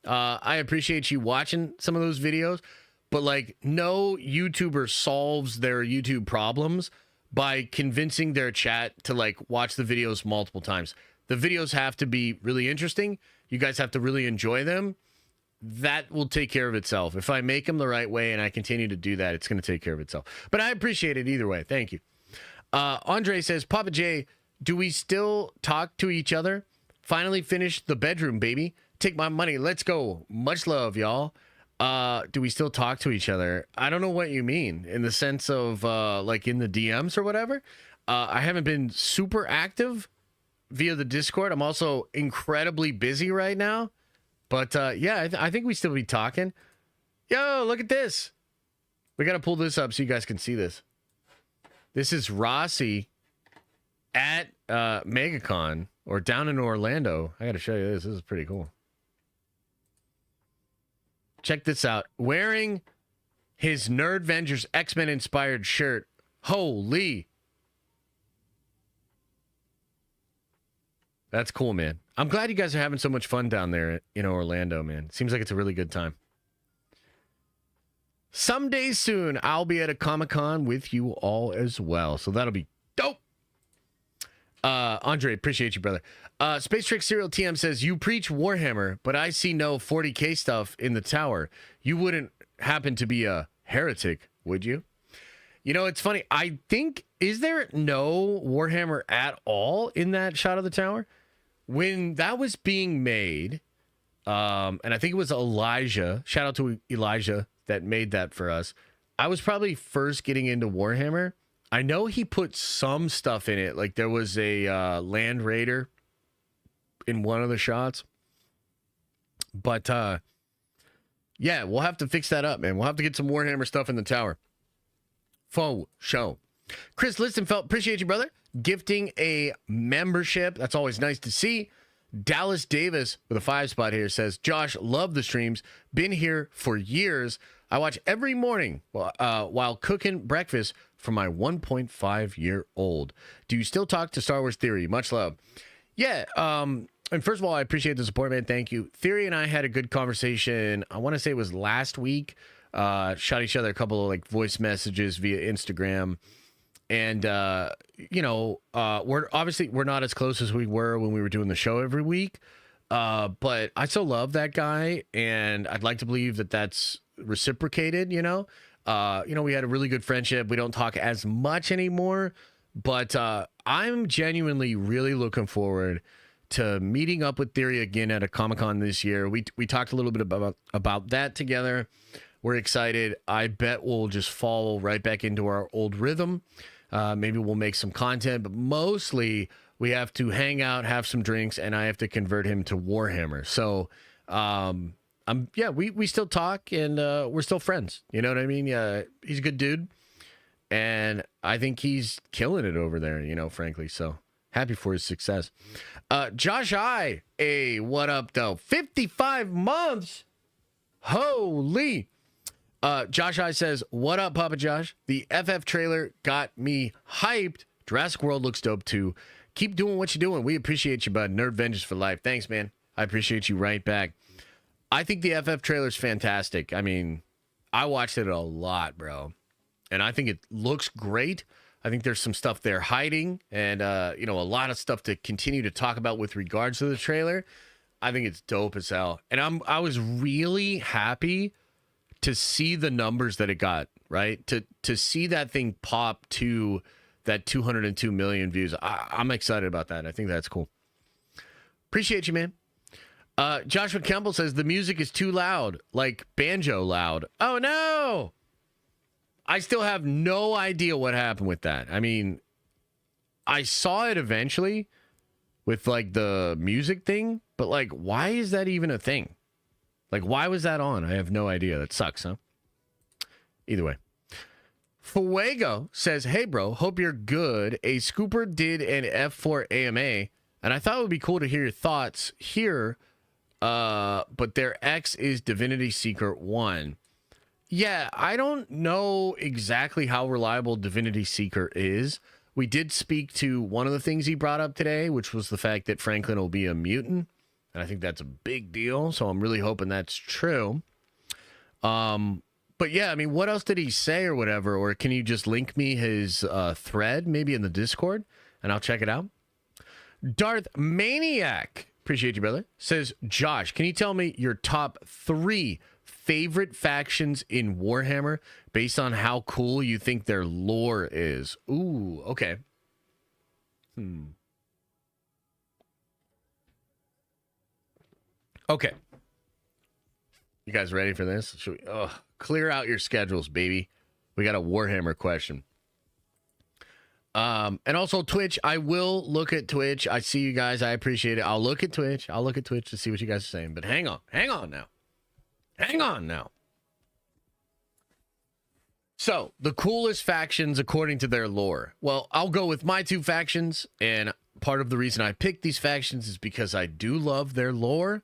S1: I appreciate you watching some of those videos. But, like, no YouTuber solves their YouTube problems by convincing their chat to, like, watch the videos multiple times. The videos have to be really interesting. You guys have to really enjoy them. That will take care of itself. If I make them the right way and I continue to do that, it's going to take care of itself. But I appreciate it either way. Thank you. Andre says, Papa J, do we still talk to each other? Finally finished the bedroom, baby. Take my money. Let's go. Much love, y'all. Do we still talk to each other? I don't know what you mean in the sense of like in the DMs or whatever. I haven't been super active via the Discord. I'm also incredibly busy right now. But yeah, I think we still be talking. Yo, look at this. We got to pull this up so you guys can see this. This is Rossi at MegaCon or down in Orlando. I got to show you this. This is pretty cool. Check this out. Wearing his Nerd Vengers X-Men inspired shirt. Holy. That's cool, man. I'm glad you guys are having so much fun down there in Orlando, man. Seems like it's a really good time. Someday soon, I'll be at a Comic-Con with you all as well. So that'll be dope. Andre, appreciate you, brother. Space Trick Serial TM says, you preach Warhammer, but I see no 40K stuff in the tower. You wouldn't happen to be a heretic, would you? You know, it's funny. I think, is there no Warhammer at all in that shot of the tower? When that was being made, and I think it was Elijah, shout out to Elijah that made that for us. I was probably first getting into Warhammer. I know he put some stuff in it. Like there was a Land Raider in one of the shots. But yeah, we'll have to fix that up, man. We'll have to get some Warhammer stuff in the tower. Faux show. Chris Listenfeld, appreciate you, brother. Gifting a membership. That's always nice to see. Dallas Davis with a 5 spot here says, Josh, love the streams. Been here for years. I watch every morning while cooking breakfast for my 1.5-year-old. Do you still talk to Star Wars Theory? Much love. Yeah. And first of all, I appreciate the support, man. Thank you. Theory and I had a good conversation. I want to say it was last week. Shot each other a couple of like voice messages via Instagram. And, you know, we're not as close as we were when we were doing the show every week. But I still love that guy. And I'd like to believe that that's reciprocated, you know. We had a really good friendship. We don't talk as much anymore. But I'm genuinely really looking forward to meeting up with Theory again at a Comic-Con this year. We talked a little bit about that together. We're excited. I bet we'll just fall right back into our old rhythm. Maybe we'll make some content, but mostly we have to hang out, have some drinks, and I have to convert him to Warhammer. So, we still talk, and we're still friends. You know what I mean? He's a good dude, and I think he's killing it over there, you know, frankly. So happy for his success. Josh I, hey, what up, though? 55 months. Holy. Josh I says, what up, Papa Josh? The FF trailer got me hyped. Jurassic World looks dope, too. Keep doing what you're doing. We appreciate you, bud. Nerd Vengeance for life. Thanks, man. I appreciate you right back. I think the FF trailer's fantastic. I mean, I watched it a lot, bro. And I think it looks great. I think there's some stuff they're hiding and, a lot of stuff to continue to talk about with regards to the trailer. I think it's dope as hell. And I was really happy to see the numbers that it got, right? To see that thing pop to that 202 million views. I'm excited about that. I think that's cool. Appreciate you, man. Joshua Campbell says the music is too loud, like banjo loud. Oh, no. I still have no idea what happened with that. I mean, I saw it eventually with like the music thing, but like, why is that even a thing? Like, why was that on? I have no idea. That sucks, huh? Either way. Fuego says, hey, bro, hope you're good. A scooper did an F4 AMA, and I thought it would be cool to hear your thoughts here, but their X is Divinity Secret 1. Yeah, I don't know exactly how reliable Divinity Seeker is. We did speak to one of the things he brought up today, which was the fact that Franklin will be a mutant. And I think that's a big deal. So I'm really hoping that's true. But yeah, I mean, what else did he say or whatever? Or can you just link me his thread, maybe in the Discord, and I'll check it out? Darth Maniac, appreciate you, brother, says, Josh, can you tell me your top 3 favorite factions in Warhammer based on how cool you think their lore is? Ooh, okay. Okay. You guys ready for this? Should we clear out your schedules, baby? We got a Warhammer question. And also Twitch. I will look at Twitch. I see you guys. I appreciate it. I'll look at Twitch. To see what you guys are saying. But hang on now. So, the coolest factions according to their lore. Well, I'll go with my 2 factions, and part of the reason I picked these factions is because I do love their lore.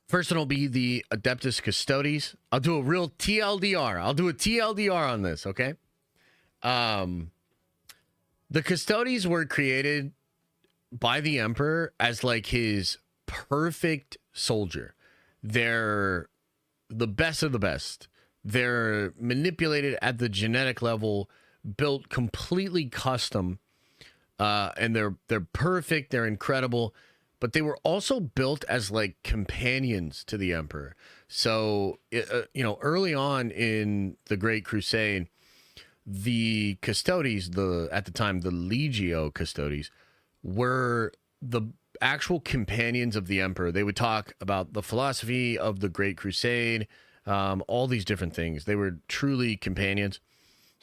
S1: First one will be the Adeptus Custodes. I'll do a real TLDR. I'll do a TLDR on this, okay? The Custodes were created by the Emperor as like his perfect soldier. They're the best of the best. They're manipulated at the genetic level, built completely custom, and they're perfect. They're incredible, but they were also built as like companions to the Emperor. So, early on in the Great Crusade, the Custodes, at the time the Legio Custodes, were the actual companions of the Emperor. They would talk about the philosophy of the Great Crusade, all these different things. They were truly companions.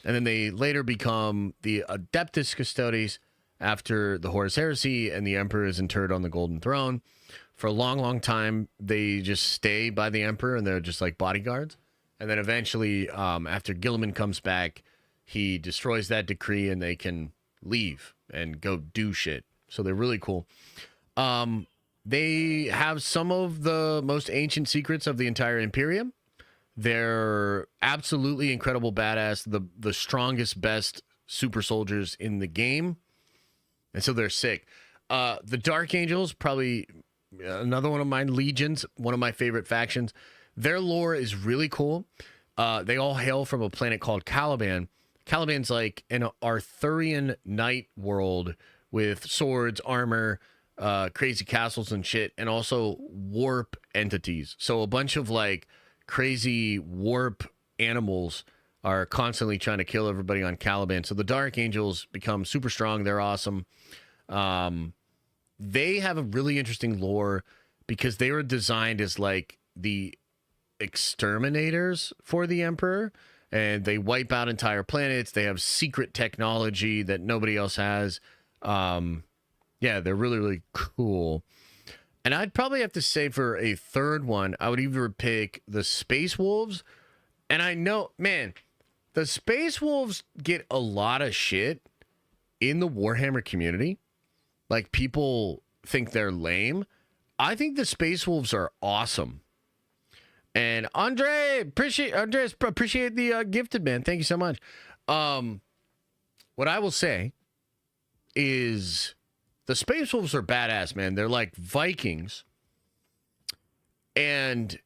S1: And then they later become the Adeptus Custodes after the Horus Heresy, and the Emperor is interred on the Golden Throne. For a long, long time, they just stay by the Emperor, and they're just like bodyguards. And then eventually, after Gilliman comes back, he destroys that decree, and they can leave and go do shit. So they're really cool. They have some of the most ancient secrets of the entire Imperium. They're absolutely incredible badass, the strongest, best super soldiers in the game. And so they're sick. The Dark Angels, probably another one of my legions, one of my favorite factions. Their lore is really cool. They all hail from a planet called Caliban. Caliban's like an Arthurian knight world with swords, armor, crazy castles and shit, and also warp entities. So a bunch of like crazy warp animals are constantly trying to kill everybody on Caliban. So the Dark Angels become super strong. They're awesome. They have a really interesting lore because they were designed as like the exterminators for the Emperor, and they wipe out entire planets. They have secret technology that nobody else has. Yeah, they're really, really cool. And I'd probably have to say for a third one, I would either pick the Space Wolves. And I know, man, the Space Wolves get a lot of shit in the Warhammer community. Like, people think they're lame. I think the Space Wolves are awesome. And Andres, appreciate the gifted, man. Thank you so much. What I will say is the Space Wolves are badass, man. They're like Vikings. And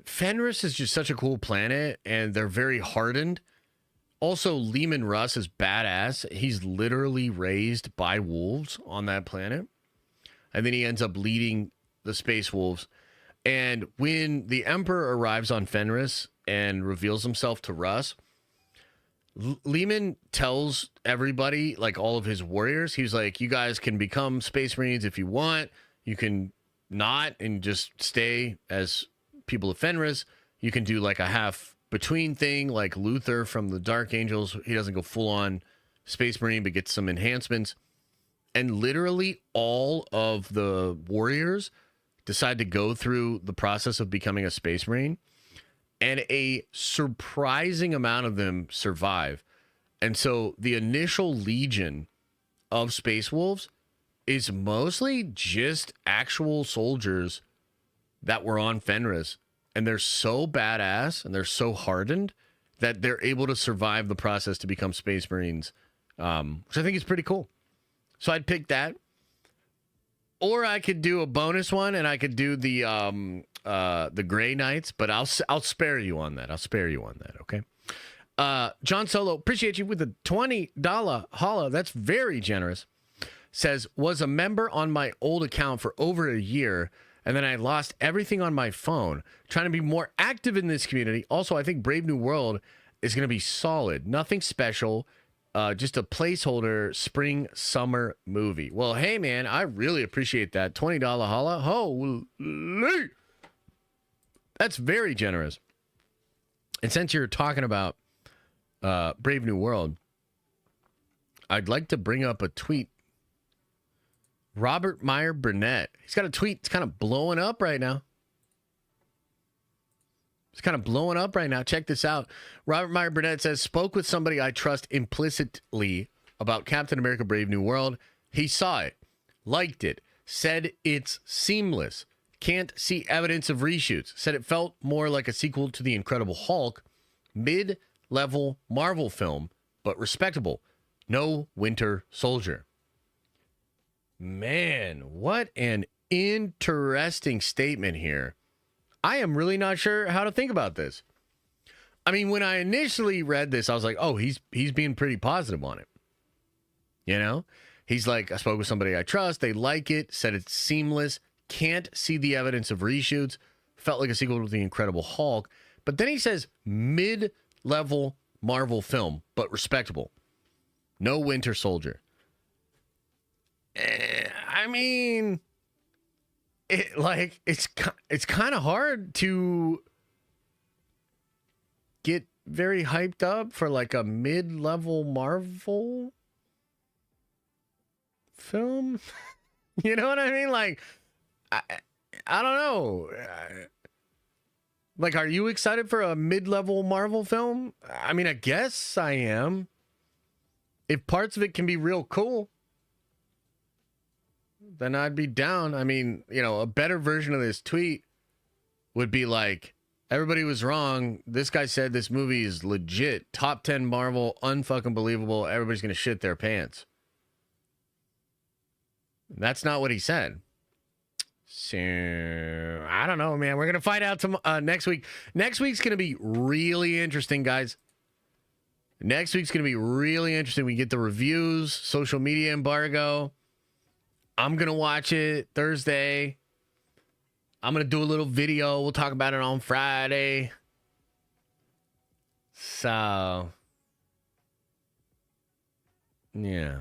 S1: Fenris is just such a cool planet, and they're very hardened. Also, Leman Russ is badass. He's literally raised by wolves on that planet. And then he ends up leading the Space Wolves. And when the Emperor arrives on Fenris and reveals himself to Russ, Leman tells everybody, like all of his warriors, he's like, you guys can become Space Marines if you want. You can not and just stay as people of Fenris. You can do like a half between thing, like Luther from the Dark Angels. He doesn't go full on Space Marine, but gets some enhancements. And literally all of the warriors decide to go through the process of becoming a Space Marine. And a surprising amount of them survive. And so the initial legion of Space Wolves is mostly just actual soldiers that were on Fenris. And they're so badass and they're so hardened that they're able to survive the process to become Space Marines, which I think is pretty cool. So I'd pick that. Or I could do a bonus one, and I could do the Grey Knights, but I'll spare you on that. I'll spare you on that, okay? John Solo, appreciate you with the $20 holla. That's very generous. Says, was a member on my old account for over a year, and then I lost everything on my phone. Trying to be more active in this community. Also, I think Brave New World is going to be solid. Nothing special. Just a placeholder spring summer movie. Well, hey man, I really appreciate that $20 holla. Holy, that's very generous. And since you're talking about Brave New World, I'd like to bring up a tweet. Robert Meyer Burnett, he's got a tweet. It's kind of blowing up right now. It's kind of blowing up right now. Check this out. Robert Meyer Burnett says, spoke with somebody I trust implicitly about Captain America Brave New World. He saw it, liked it, said it's seamless. Can't see evidence of reshoots. Said it felt more like a sequel to The Incredible Hulk. Mid-level Marvel film, but respectable. No Winter Soldier. Man, what an interesting statement here. I am really not sure how to think about this. I mean, when I initially read this, I was like, oh, he's being pretty positive on it. You know? He's like, I spoke with somebody I trust. They like it. Said it's seamless. Can't see the evidence of reshoots. Felt like a sequel to The Incredible Hulk. But then he says mid-level Marvel film, but respectable. No Winter Soldier. I mean, it's kind of hard to get very hyped up for like a mid-level Marvel film. You know what I mean? Like, I don't know. Like, are you excited for a mid-level Marvel film? I mean, I guess I am. If parts of it can be real cool, then I'd be down. I mean, you know, a better version of this tweet would be like, everybody was wrong. This guy said this movie is legit. Top 10 Marvel, unfucking believable. Everybody's going to shit their pants. That's not what he said. So, I don't know, man. We're going to find out next week. Next week's going to be really interesting, guys. Next week's going to be really interesting. We get the reviews, social media embargo. I'm going to watch it Thursday. I'm going to do a little video. We'll talk about it on Friday. So, yeah,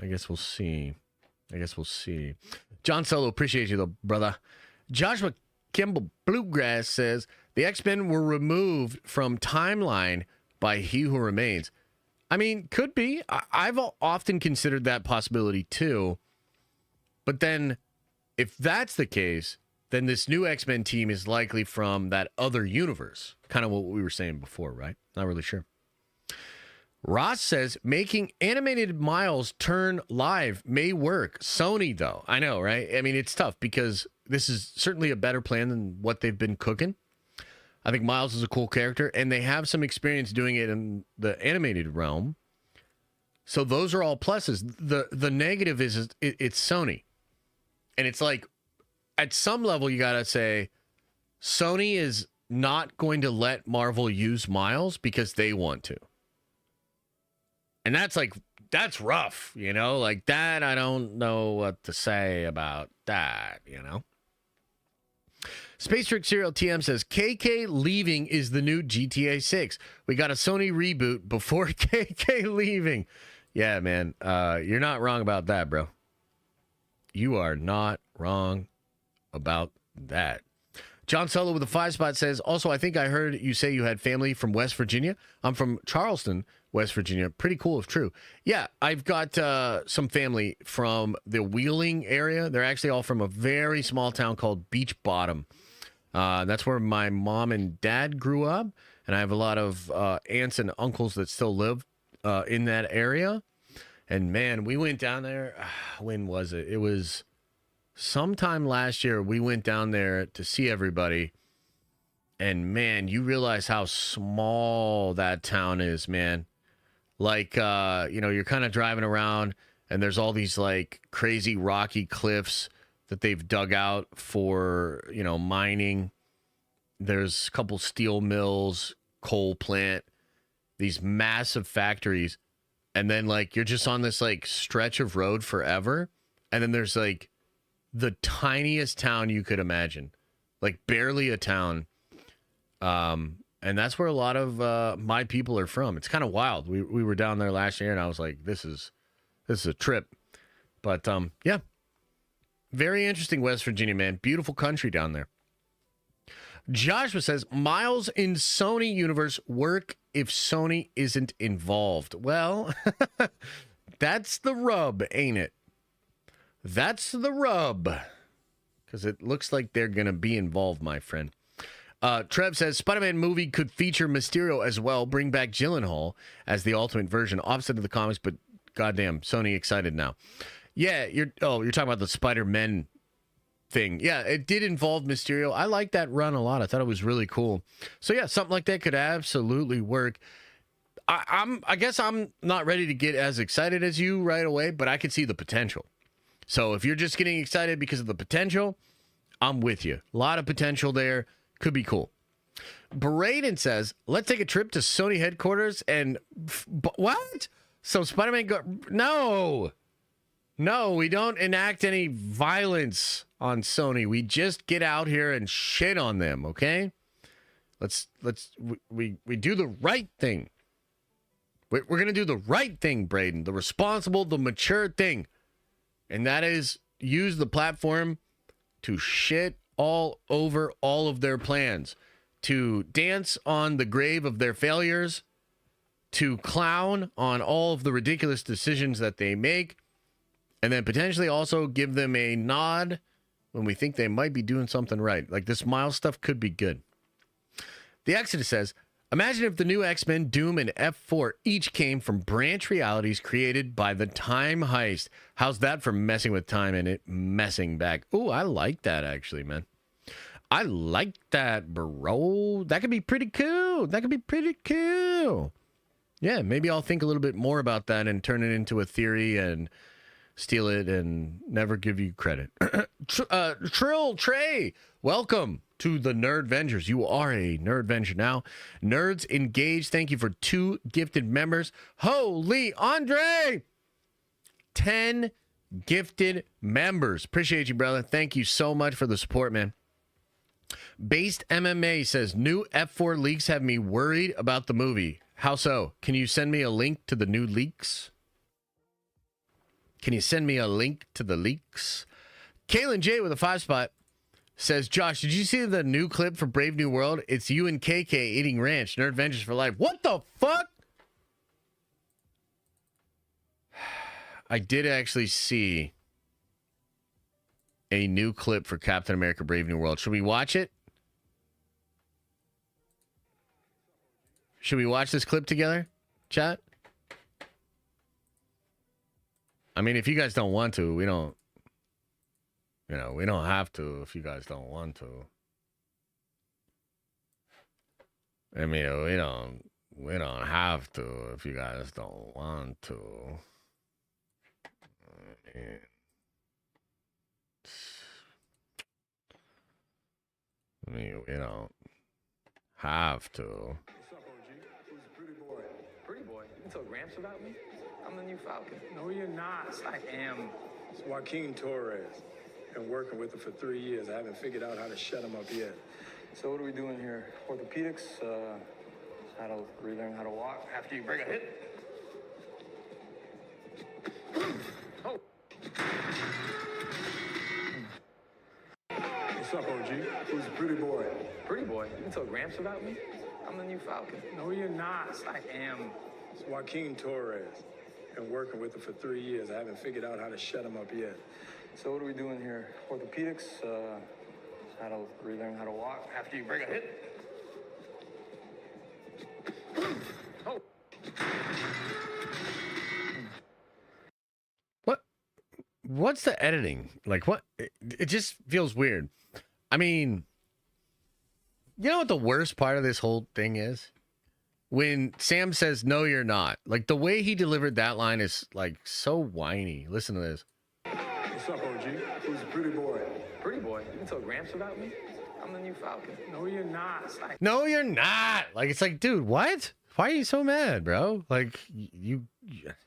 S1: I guess we'll see. John Solo, appreciate you, though, brother. Joshua Kimball Bluegrass says, the X-Men were removed from timeline by He Who Remains. I mean, could be. I've often considered that possibility, too. But then, if that's the case, then this new X-Men team is likely from that other universe. Kind of what we were saying before, right? Not really sure. Ross says, making animated Miles turn live may work. Sony, though. I know, right? I mean, it's tough because this is certainly a better plan than what they've been cooking. I think Miles is a cool character, and they have some experience doing it in the animated realm. So those are all pluses. The negative is it's Sony. And it's like, at some level, you got to say, Sony is not going to let Marvel use Miles because they want to. And that's rough, you know? Like that, I don't know what to say about that, you know? Space Trick Serial TM says, KK leaving is the new GTA 6. We got a Sony reboot before KK leaving. Yeah, man. You're not wrong about that, bro. You are not wrong about that. John Solo with a 5-spot says, also, I think I heard you say you had family from West Virginia. I'm from Charleston, West Virginia. Pretty cool if true. Yeah, I've got some family from the Wheeling area. They're actually all from a very small town called Beach Bottom. That's where my mom and dad grew up. And I have a lot of aunts and uncles that still live in that area. And, man, we went down there. When was it? It was sometime last year. We went down there to see everybody. And, man, you realize how small that town is, man. Like, you're kind of driving around, and there's all these, like, crazy rocky cliffs that they've dug out for, mining. There's a couple steel mills, coal plant, these massive factories. And then, like, you're just on this, like, stretch of road forever. And then there's, like, the tiniest town you could imagine. Like, barely a town. And that's where a lot of my people are from. It's kind of wild. We were down there last year, and I was like, this is a trip. But, yeah. Very interesting, West Virginia, man. Beautiful country down there. Joshua says, Miles in Sony universe work if Sony isn't involved. Well, that's the rub, ain't it? That's the rub. Because it looks like they're going to be involved, my friend. Trev says, Spider-Man movie could feature Mysterio as well. Bring back Gyllenhaal as the ultimate version. Opposite of the comics, but goddamn, Sony excited now. Yeah, you're talking about the Spider-Man thing. Yeah, it did involve Mysterio. I like that run a lot. I thought it was really cool. So yeah, something like that could absolutely work. I guess I'm not ready to get as excited as you right away, but I could see the potential. So if you're just getting excited because of the potential, I'm with you. A lot of potential there. Could be cool. Braden says, let's take a trip to Sony headquarters and... what? So Spider-Man go... No, we don't enact any violence on Sony. We just get out here and shit on them, okay? We do the right thing. We're going to do the right thing, Braden. The responsible, the mature thing. And that is use the platform to shit all over all of their plans. To dance on the grave of their failures. To clown on all of the ridiculous decisions that they make. And then potentially also give them a nod when we think they might be doing something right. Like this Miles stuff could be good. The Exodus says, imagine if the new X-Men, Doom, and F4 each came from branch realities created by the Time Heist. How's that for messing with time and it messing back? Ooh, I like that actually, man. I like that, bro. That could be pretty cool. Yeah, maybe I'll think a little bit more about that and turn it into a theory and steal it and never give you credit. Trill Trey, welcome to the Nerd Vengers. You are a Nerd Venger now. Nerds engaged. Thank you for 2 gifted members. Holy Andre! 10 gifted members. Appreciate you, brother. Thank you so much for the support, man. Based MMA says, new F4 leaks have me worried about the movie. How so? Can you send me a link to the new leaks? Can you send me a link to the leaks? Kaylin J with a 5 spot says, Josh, did you see the new clip for Brave New World? It's you and KK eating ranch. Nerd Vengers for life. What the fuck? I did actually see a new clip for Captain America Brave New World. Should we watch it? Should we watch this clip together, chat? I mean, if you guys don't want to, we don't have to if you guys don't want to. I mean, we don't have to if you guys don't want to. I mean, we don't have to.
S2: What's up, OG? Who's the pretty boy? Pretty boy? You can tell Gramps about me? I'm the new Falcon. No, you're not. I am. It's Joaquin Torres. Been working with him for 3 years. I haven't figured out how to shut him up yet. So what are we doing here? Orthopedics? How to relearn how to walk after you break a hip? Oh. What's up, OG? Who's the pretty boy? Pretty boy? You can tell Gramps about me? I'm the new Falcon. No, you're not. I am. It's Joaquin Torres. Been working with him for 3 years. I haven't figured out how to shut him up yet. So what are we doing here? Orthopedics? How to relearn how to walk after you break a hip? Oh.
S1: What's the editing? Like, what? It just feels weird. I mean, you know what the worst part of this whole thing is? When Sam says, no, you're not. Like, the way he delivered that line is, like, so whiny. Listen to this.
S2: What's up, OG? Who's the pretty boy? Pretty boy? You can tell Gramps about me? I'm the new Falcon. No, you're not.
S1: No, you're not. Like, it's like, dude, what? Why are you so mad, bro? Like,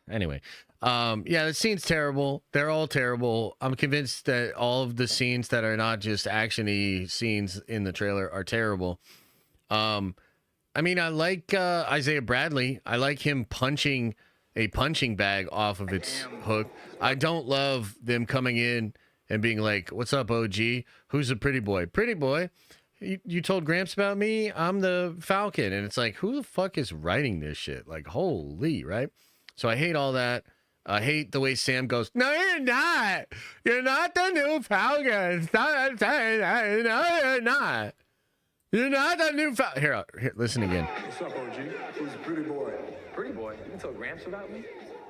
S1: anyway. Yeah, the scene's terrible. They're all terrible. I'm convinced that all of the scenes that are not just action-y scenes in the trailer are terrible. I mean, I like Isaiah Bradley. I like him punching a punching bag off of its hook. I don't love them coming in and being like, what's up, OG? Who's the pretty boy? Pretty boy? You told Gramps about me? I'm the Falcon. And it's like, who the fuck is writing this shit? Like, holy, right? So I hate all that. I hate the way Sam goes, no, you're not. You're not the new Falcon. No, you're not. You're not the new Falcon. Here, listen again.
S2: What's up, OG? Who's the pretty boy? Pretty boy? You can tell Gramps about me?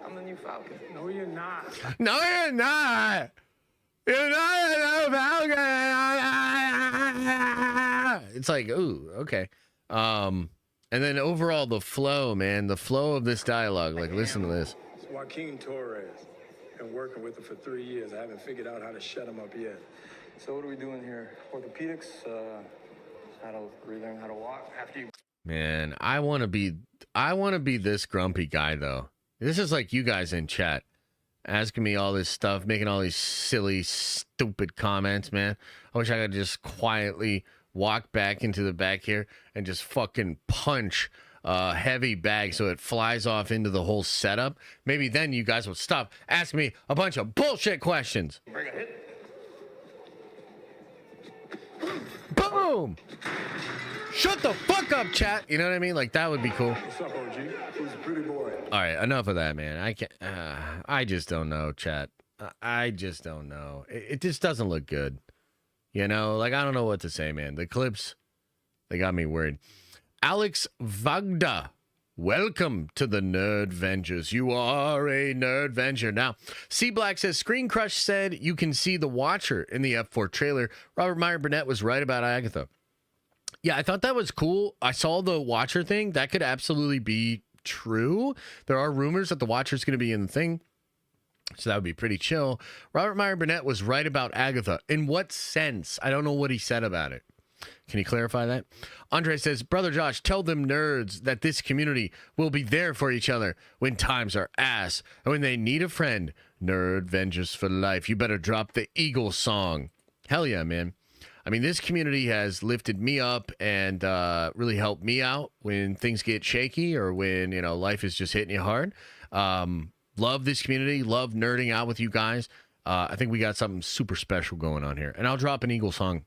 S2: I'm the new Falcon. No, you're not.
S1: No, you're not. You're not the new Falcon. It's like, ooh, okay. And then overall, the flow, man, the flow of this dialogue. Like, listen to this.
S2: It's Joaquin Torres. and working with them for 3 years. I haven't figured out how to shut them up yet. So what are we doing here? Orthopedics? How to relearn how to walk after you...
S1: Man, I want to be this grumpy guy though. This is like you guys in chat asking me all this stuff, making all these silly, stupid comments, man. I wish I could just quietly walk back into the back here and just fucking punch a heavy bag so it flies off into the whole setup. Maybe then you guys would stop asking me a bunch of bullshit questions.
S2: Bring a hit.
S1: Boom! Shut the fuck up, chat. You know what I mean? Like, that would be cool.
S2: What's up, OG? Who's a pretty boy?
S1: All right, enough of that, man. I can't. I just don't know, chat. I just don't know. It just doesn't look good. You know, like, I don't know what to say, man. The clips, they got me worried. Alex Vagda, welcome to the Nerd Vengers. You are a Nerd Venger. Now, C Black says, Screen Crush said you can see the Watcher in the F4 trailer. Robert Meyer Burnett was right about Agatha. Yeah, I thought that was cool. I saw the Watcher thing. That could absolutely be true. There are rumors that the Watcher's going to be in the thing. So that would be pretty chill. Robert Meyer Burnett was right about Agatha. In what sense? I don't know what he said about it. Can you clarify that? Andre says, Brother Josh, tell them nerds that this community will be there for each other when times are ass. And when they need a friend, Nerd Vengers for life. You better drop the Eagle song. Hell yeah, man. I mean, this community has lifted me up and really helped me out when things get shaky or when, you know, life is just hitting you hard. Love this community. Love nerding out with you guys. I think we got something super special going on here. And I'll drop an Eagle song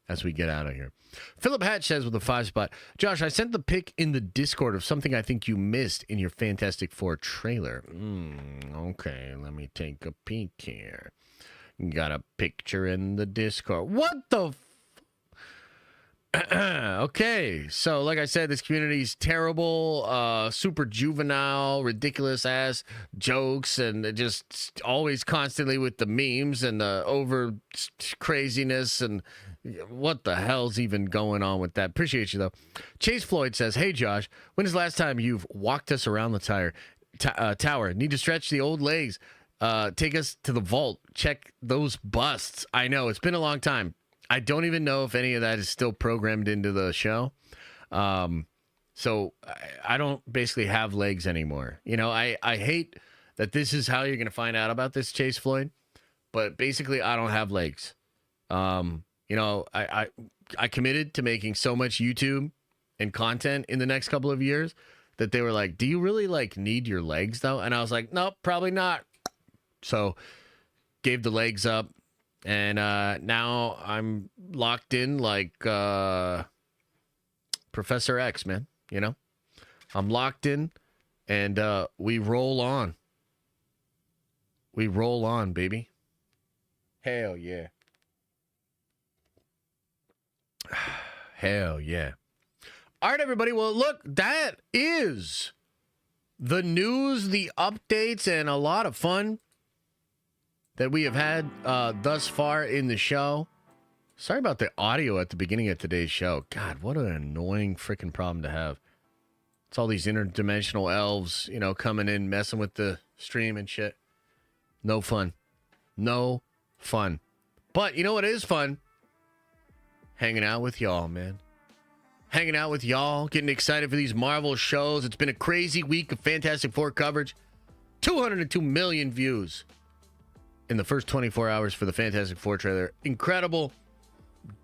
S1: as we get out of here. Philip Hatch says with a 5 spot, Josh, I sent the pic in the Discord of something I think you missed in your Fantastic Four trailer. Okay, let me take a peek here. Got a picture in the Discord. What the okay, so like I said, this community's terrible, super juvenile, ridiculous ass jokes, and just always constantly with the memes and the over craziness, and what the hell's even going on with that? Appreciate you though. Chase Floyd says, hey Josh, when is the last time you've walked us around the tower? Need to stretch the old legs. Take us to the vault. Check those busts. I know, it's been a long time. I don't even know if any of that is still programmed into the show. So I don't basically have legs anymore. You know, I hate that this is how you're going to find out about this, Chase Floyd. But basically, I don't have legs. You know, I committed to making so much YouTube and content in the next couple of years that they were like, do you really, like, need your legs, though? And I was like, nope, probably not. So gave the legs up. And now I'm locked in like Professor X, man. You know, I'm locked in, and we roll on. We roll on, baby. Hell yeah. Hell yeah. All right, everybody. Well, look, that is the news, the updates, and a lot of fun that we have had thus far in the show. Sorry about the audio at the beginning of today's show. God, what an annoying freaking problem to have. It's all these interdimensional elves, you know, coming in, messing with the stream and shit. No fun. No fun. But you know what is fun? Hanging out with y'all, man. Hanging out with y'all, getting excited for these Marvel shows. It's been a crazy week of Fantastic Four coverage. 202 million views in the first 24 hours for the Fantastic Four trailer. Incredible.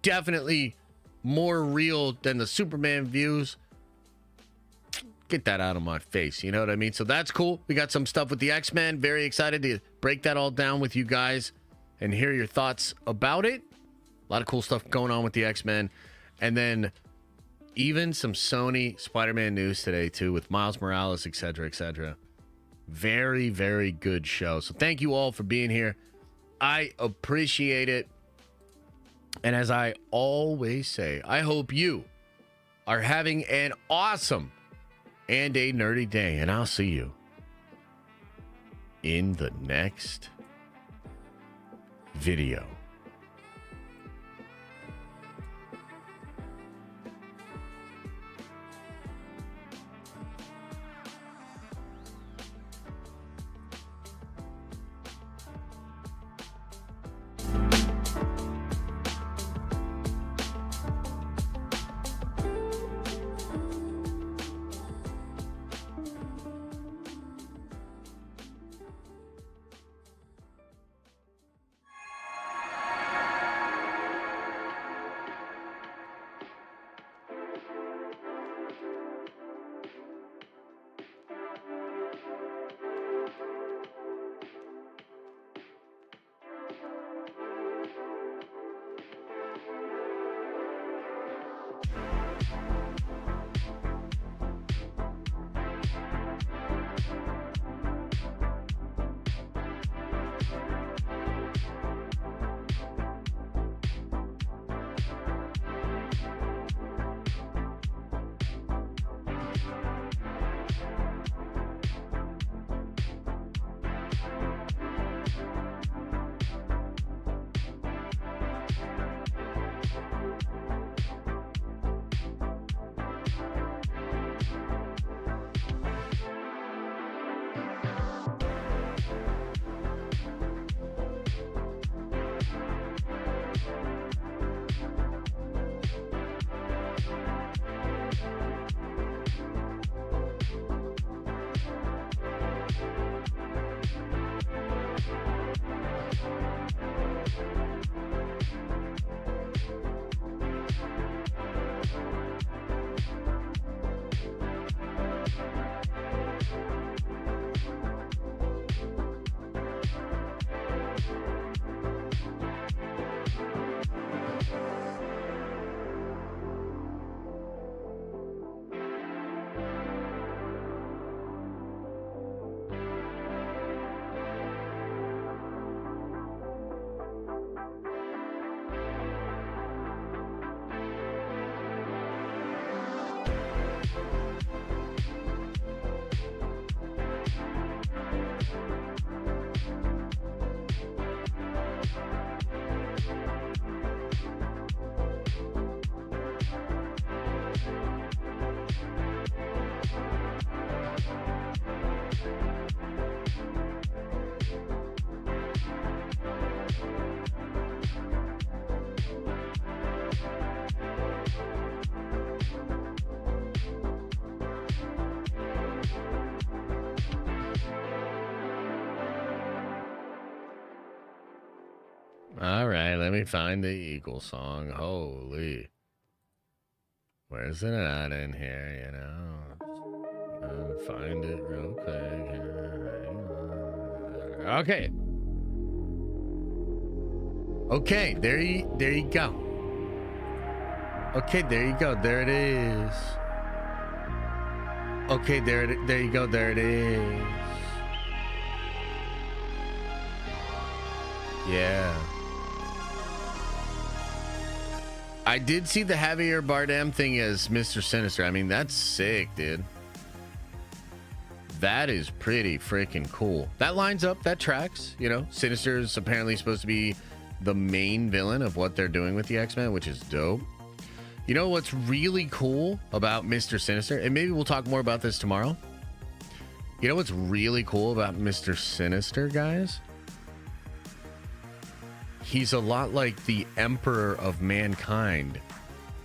S1: Definitely more real than the Superman views. Get that out of my face. You know what I mean? So that's cool. We got some stuff with the X-Men. Very excited to break that all down with you guys and hear your thoughts about it. A lot of cool stuff going on with the X-Men. And then even some Sony Spider-Man news today, too, with Miles Morales, etc., etc. Very, very good show. So thank you all for being here. I appreciate it. And as I always say, I hope you are having an awesome and a nerdy day. And I'll see you in the next video. All right, let me find the Eagle song. Holy. Where's it at in here, you know? Find it real quick. Okay. Okay, there you go. Okay, there you go. There it is. Okay, there you go. There it is. Yeah. I did see the Javier Bardem thing as Mr. Sinister. I mean, that's sick, dude. That is pretty freaking cool. That lines up, that tracks, you know. Sinister is apparently supposed to be the main villain of what they're doing with the X-Men, which is dope. You know what's really cool about Mr. Sinister? And maybe we'll talk more about this tomorrow. You know what's really cool about Mr. Sinister, guys? He's a lot like the Emperor of Mankind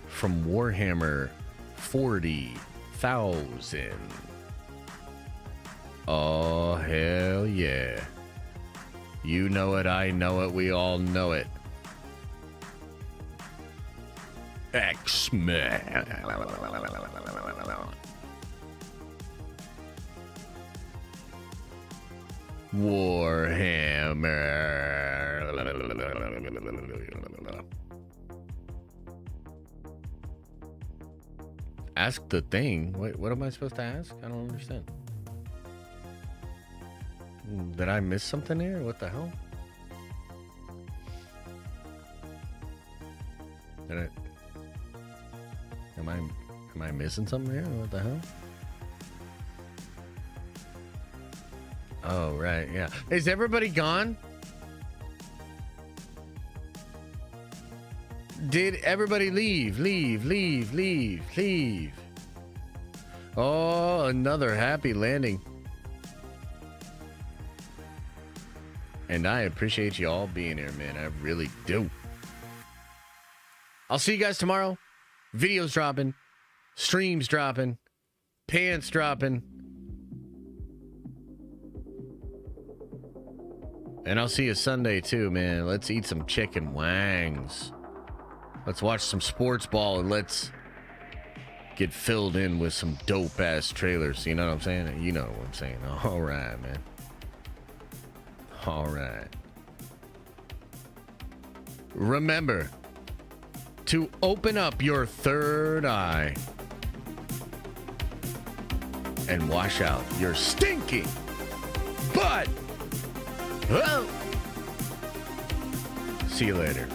S1: from Warhammer 40,000. Oh, hell yeah. You know it, I know it, we all know it. X-Men. Warhammer. Ask the thing. Wait, what am I supposed to ask? I don't understand. Did I miss something here? What the hell? Am I missing something here? What the hell? Oh, right, yeah. Is everybody gone? Did everybody leave? Leave. Oh, another happy landing. And I appreciate you all being here, man. I really do. I'll see you guys tomorrow. Videos dropping. Streams dropping. Pants dropping. And I'll see you Sunday too, man. Let's eat some chicken wangs. Let's watch some sports ball and let's get filled in with some dope ass trailers. You know what I'm saying? You know what I'm saying. All right, man. All right. Remember to open up your third eye and wash out your stinking butt. Oh. See you later.